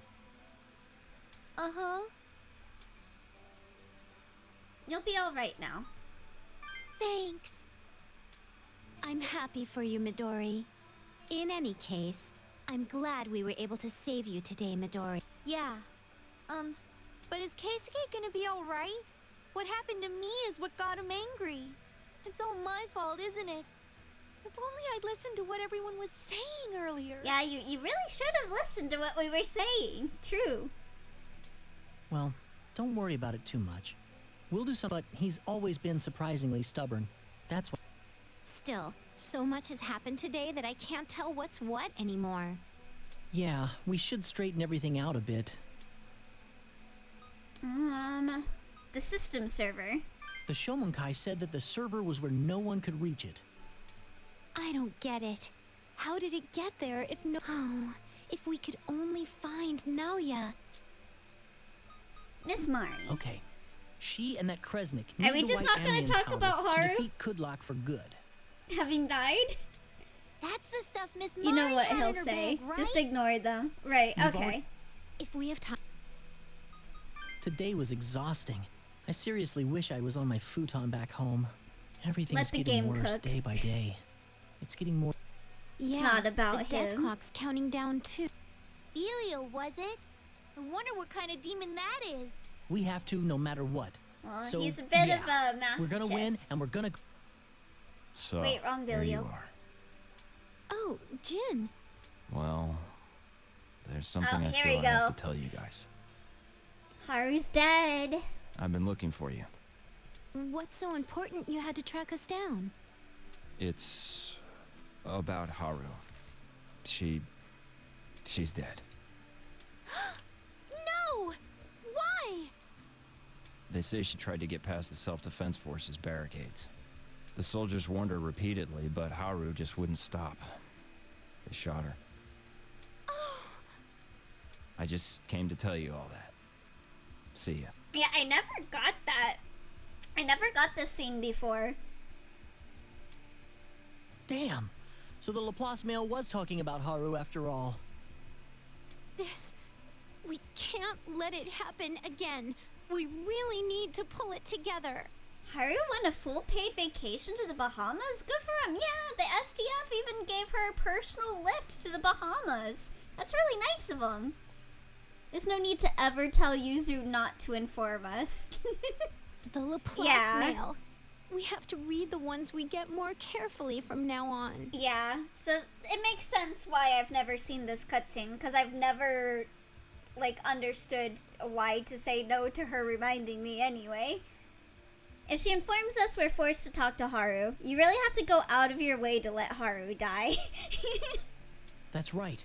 Uh-huh. You'll be all right now. Thanks. I'm happy for you, Midori. In any case, I'm glad we were able to save you today, Midori. Yeah. But is Keisuke gonna be alright? What happened to me is what got him angry. It's all my fault, isn't it? If only I'd listened to what everyone was saying earlier. Yeah, you really should have listened to what we were saying. True. Well, don't worry about it too much. We'll do something, but he's always been surprisingly stubborn. That's what... Still, so much has happened today that I can't tell what's what anymore. Yeah, we should straighten everything out a bit. The system server. The Shomonkai said that the server was where no one could reach it. I don't get it. How did it get there if no... Oh, if we could only find Naoya. Miss Mari. Okay. She and that Kresnik Are need we the just right not gonna Amiens talk powder about to Haru? defeat Kudlock for good. Having died? That's the stuff Miss You know Mari what had he'll in her say. bag, right? Just ignore them. Right, You've okay. already- If we have time... Today was exhausting. I seriously wish I was on my futon back home. Everything's Let the getting game worse cook. day by day. It's getting more... Yeah, not about the death him. clock's counting down too. Elio, was it? I wonder what kind of demon that is. We have to no matter what. Well, So, he's a bit yeah, of a masochist. We're gonna win, and we're gonna... So, Wait, wrong there you video. are. Oh, Jin. Well, there's something I here feel we I have go. to tell you guys. Haru's dead. I've been looking for you. What's so important you had to track us down? It's about Haru. She's dead. They say she tried to get past the self-defense force's barricades. The soldiers warned her repeatedly, but Haru just wouldn't stop. They shot her. I just came to tell you all that. See ya. Yeah, I never got that. I never got this scene before. Damn. So the Laplace mail was talking about Haru after all. We can't let it happen again. We really need to pull it together. Haru went a full paid vacation to the Bahamas? Good for him. Yeah, the SDF even gave her a personal lift to the Bahamas. That's really nice of him. There's no need to ever tell Yuzu not to inform us. The Laplace mail. We have to read the ones we get more carefully from now on. Yeah, so it makes sense why I've never seen this cutscene, because I've never, like, understood why to say no to her reminding me anyway. If she informs us we're forced to talk to Haru, you really have to go out of your way to let Haru die. That's right.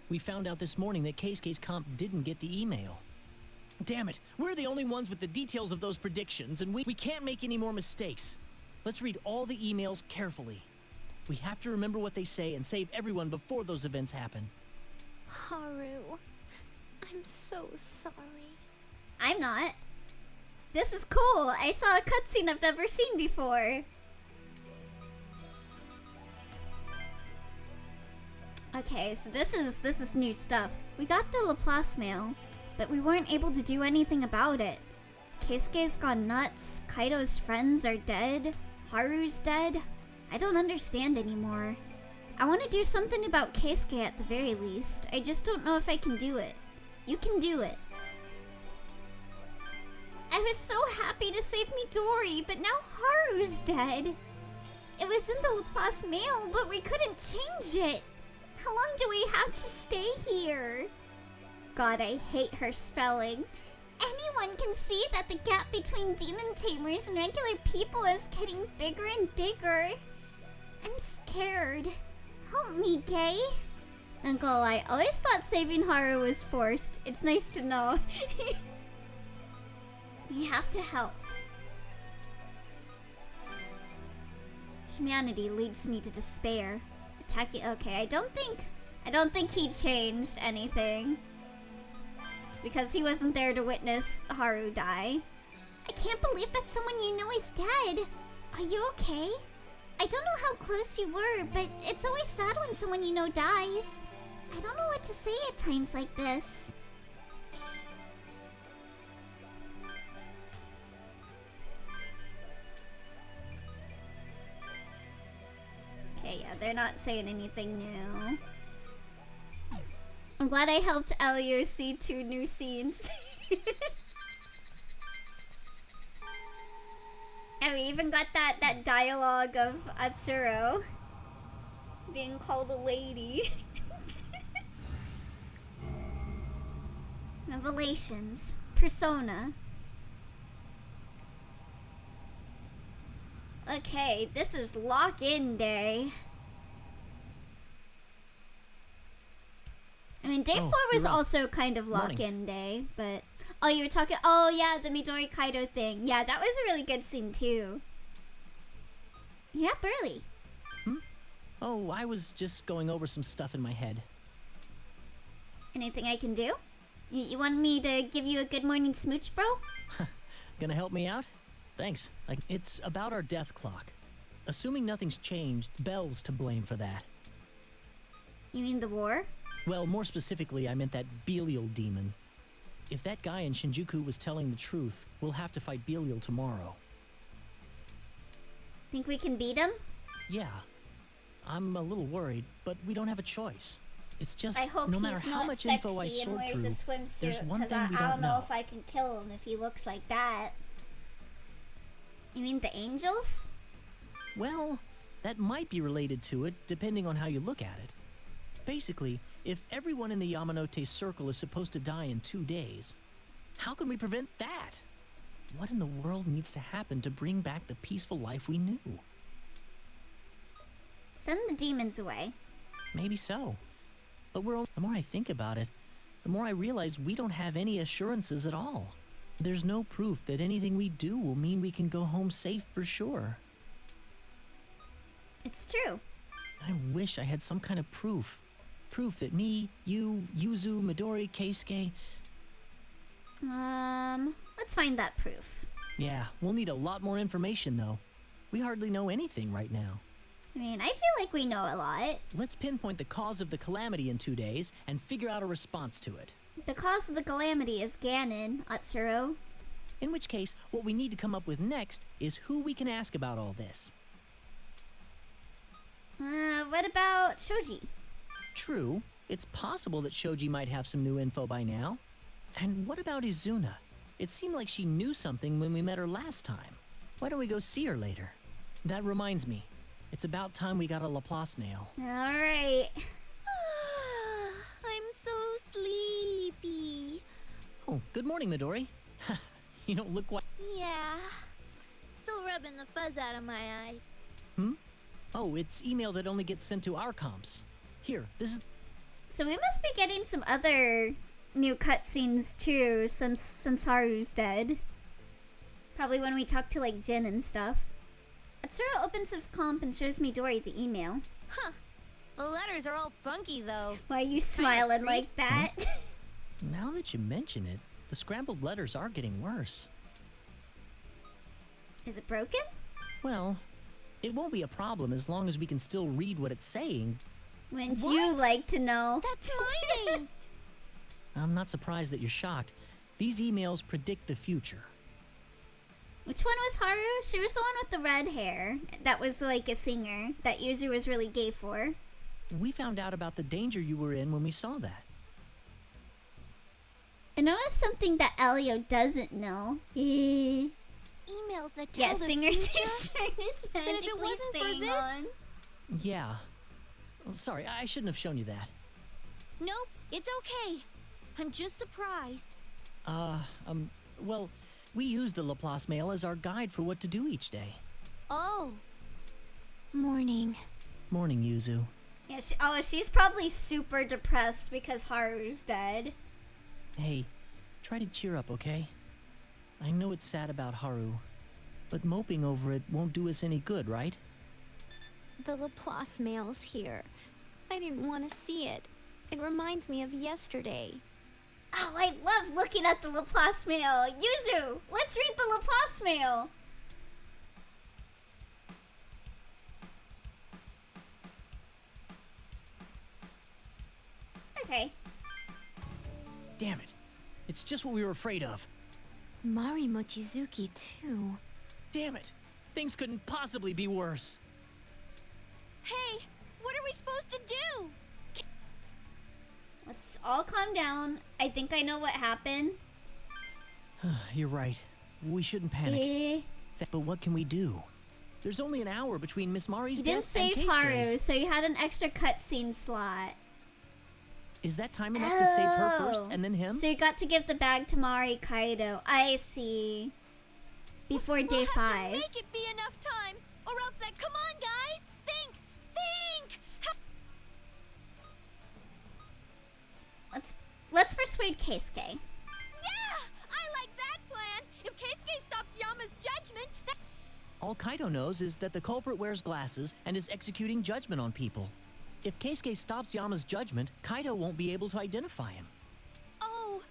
We found out this morning that Keisuke's comp didn't get the email. Damn it, we're the only ones with the details of those predictions, and we can't make any more mistakes. Let's read all the emails carefully. We have to remember what they say and save everyone before those events happen. Haru, I'm so sorry. I'm not. This is cool. I saw a cutscene I've never seen before. Okay, so this is new stuff. We got the Laplace mail, but we weren't able to do anything about it. Keisuke's gone nuts, Kaido's friends are dead, Haru's dead. I don't understand anymore. I want to do something about Keisuke at the very least. I just don't know if I can do it. You can do it. I was so happy to save Midori, but now Haru's dead. It was in the Laplace mail, but we couldn't change it. How long do we have to stay here? God, I hate her spelling. Anyone can see that the gap between demon tamers and regular people is getting bigger and bigger. I'm scared. Help me, Gay. Uncle, I always thought saving Haru was forced. It's nice to know. We have to help. Humanity leads me to despair. Attacking. Okay, I don't think he changed anything. Because he wasn't there to witness Haru die. I can't believe that someone you know is dead. Are you okay? I don't know how close you were, but it's always sad when someone you know dies. I don't know what to say at times like this. Okay, yeah, they're not saying anything new. I'm glad I helped Elio see 2 new scenes. And we even got that dialogue of Atsuro being called a lady. Revelations. Persona. Okay, this is lock-in day. I mean, day 4 was right. also kind of lock-in day, but... Oh, you were talking... Oh, yeah, the Midori Kaido thing. Yeah, that was a really good scene, too. Yeah, Burley. Oh, I was just going over some stuff in my head. Anything I can do? You want me to give you a good morning smooch, bro? Gonna help me out? Thanks. It's about our death clock. Assuming nothing's changed, Bell's to blame for that. You mean the war? Well, more specifically, I meant that Belial demon. If that guy in Shinjuku was telling the truth, we'll have to fight Belial tomorrow. Think we can beat him? Yeah. I'm a little worried, but we don't have a choice. It's just, I hope no matter he's how not much sexy info I and sort wears through, a swimsuit, there's one because thing we I don't know know. if I can kill him if he looks like that. You mean the angels? Well, that might be related to it, depending on how you look at it. Basically, if everyone in the Yamanote circle is supposed to die in 2 days, how can we prevent that? What in the world needs to happen to bring back the peaceful life we knew? Send the demons away. Maybe so. But the more I think about it, the more I realize we don't have any assurances at all. There's no proof that anything we do will mean we can go home safe for sure. It's true. I wish I had some kind of proof. Proof that me, you, Yuzu, Midori, Keisuke... Let's find that proof. Yeah, we'll need a lot more information though. We hardly know anything right now. I mean, I feel like we know a lot. Let's pinpoint the cause of the calamity in 2 days and figure out a response to it. The cause of the calamity is Ganon, Atsuro. In which case, what we need to come up with next is who we can ask about all this. What about Shoji? True, it's possible that Shoji might have some new info by now. And what about Izuna? It seemed like she knew something when we met her last time. Why don't we go see her later? That reminds me, it's about time we got a Laplace mail. Alright. I'm so sleepy. Oh, good morning, Midori. You don't look quite... Yeah. Still rubbing the fuzz out of my eyes. Hmm? Oh, it's email that only gets sent to our comps. Here, this is... So we must be getting some other new cutscenes too, since Haru's dead. Probably when we talk to like Jin and stuff. Atsuro opens his comp and shows Midori the email. Huh. The letters are all funky though. Why are you smiling like that? Now that you mention it, the scrambled letters are getting worse. Is it broken? Well, it won't be a problem as long as we can still read what it's saying. Wouldn't you like to know? That's my name. I'm not surprised that you're shocked. These emails predict the future. Which one was Haru? She was the one with the red hair. That was like a singer that Yuzu was really gay for. We found out about the danger you were in when we saw that. I know it's something that Elio doesn't know. Emails that tell Yeah, the singer's future? shirt is Then if it magically wasn't for staying this- on. Yeah. Oh, sorry, I shouldn't have shown you that. Nope, it's okay. I'm just surprised. Well, we use the Laplace mail as our guide for what to do each day. Oh. Morning. Morning, Yuzu. Yeah, she's probably super depressed because Haru's dead. Hey, try to cheer up, okay? I know it's sad about Haru, but moping over it won't do us any good, right? The Laplace mail's here. I didn't want to see it. It reminds me of yesterday. Oh, I love looking at the Laplace mail. Yuzu, let's read the Laplace mail. Okay. Damn it. It's just what we were afraid of. Mari Mochizuki, too. Damn it. Things couldn't possibly be worse. Hey, what are we supposed to do? Let's all calm down. I think I know what happened. You're right. We shouldn't panic. But what can we do? There's only an hour between Miss Mari's You death didn't and save Haru, Keisuke's. so you had an extra cutscene slot. Is that time enough to save her first and then him? So you got to give the bag to Mari Kaido. I see. Before day 5. Make it be enough time, or else that. Come on, guys, think. Let's persuade Keisuke. Yeah, I like that plan. If Keisuke stops Yama's judgment, that. All Kaido knows is that the culprit wears glasses and is executing judgment on people. If Keisuke stops Yama's judgment, Kaido won't be able to identify him. Oh,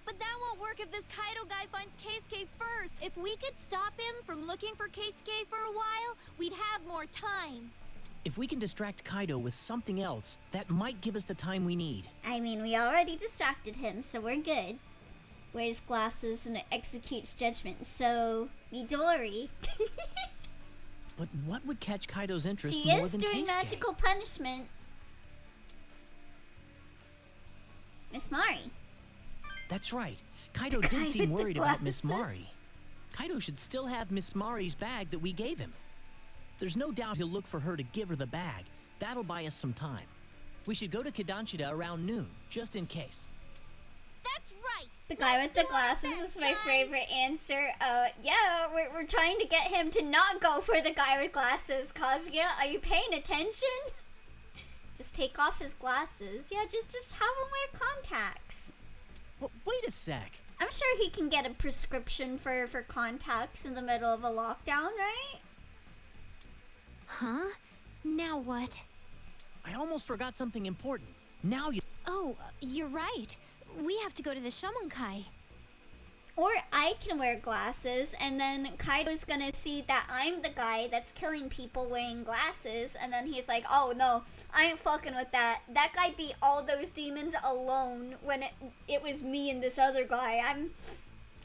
but that won't work if this Kaido guy finds Keisuke first. If we could stop him from looking for Keisuke for a while, we'd have more time. If we can distract Kaido with something else, that might give us the time we need. I mean, we already distracted him, so we're good. Wears glasses and executes judgment, so Midori. But what would catch Kaido's interest She more is than doing Keisuke? magical punishment. Miss Mari. That's right. Kaido The guy did seem with the worried about Miss glasses. Mari. Kaido should still have Miss Mari's bag that we gave him. There's no doubt he'll look for her to give her the bag. That'll buy us some time. We should go to Kidanshida around noon, just in case. That's right. The guy with the glasses is my favorite answer. Yeah, we're trying to get him to not go for the guy with glasses. Kazuya, are you paying attention? Just take off his glasses. Yeah, just have him wear contacts. Well, wait a sec. I'm sure he can get a prescription for contacts in the middle of a lockdown, right? Huh? Now what? I almost forgot something important. Now you... Oh, you're right. We have to go to the Shomonkai. Or I can wear glasses, and then Kaido's gonna see that I'm the guy that's killing people wearing glasses, and then he's like, oh no, I ain't fucking with that. That guy beat all those demons alone when it was me and this other guy.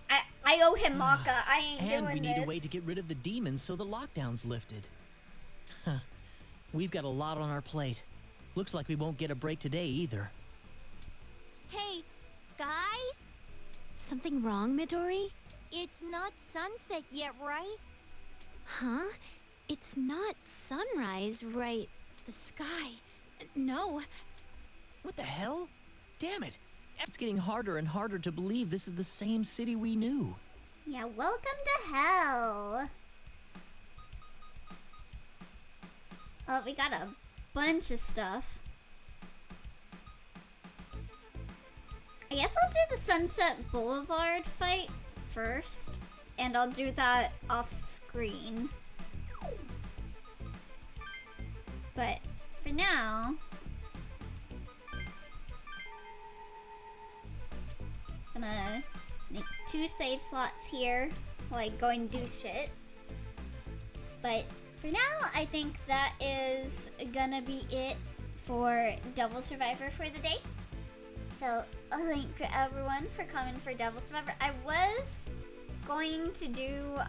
I owe him Maka. I ain't doing And we this. need a way to get rid of the demons so the lockdown's lifted. Huh. We've got a lot on our plate. Looks like we won't get a break today either. Hey, guys? Something wrong, Midori? It's not sunset yet, right? Huh? It's not sunrise, right? The sky. No. What the hell? Damn it! It's getting harder and harder to believe this is the same city we knew. Yeah, welcome to hell. Oh, we got a bunch of stuff. I guess I'll do the Sunset Boulevard fight first, and I'll do that off screen. But for now, I'm gonna make 2 save slots here while I go and do shit. But for now, I think that is gonna be it for Devil Survivor for the day. So, thank everyone for coming for Devil Survivor. I was going to do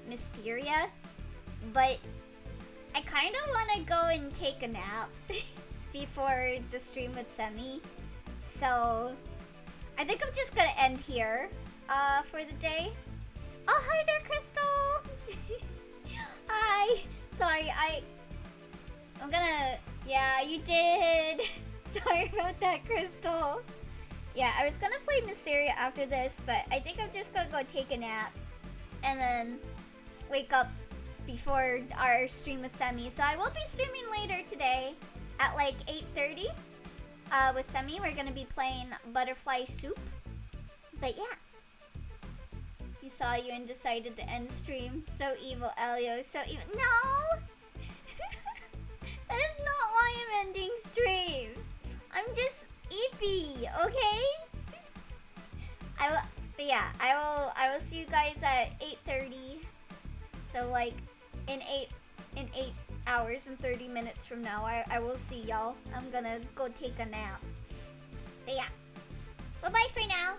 Mysteria, but I kind of want to go and take a nap before the stream with Semi. So, I think I'm just gonna end here for the day. Oh, hi there, Crystal! Hi! Sorry, I'm gonna... Yeah, you did! Sorry about that, Crystal. Yeah, I was gonna play Mysteria after this, but I think I'm just gonna go take a nap and then wake up before our stream with Semi. So I will be streaming later today at like 8:30 with Semi. We're gonna be playing Butterfly Soup. But yeah. He saw you and decided to end stream. So evil, Elio. So evil. No! That is not why I'm ending stream. I'm just eepy, okay? But yeah, I will see you guys at 8:30. So like in 8 hours and 30 minutes from now, I will see y'all. I'm gonna go take a nap. But yeah. Bye-bye for now.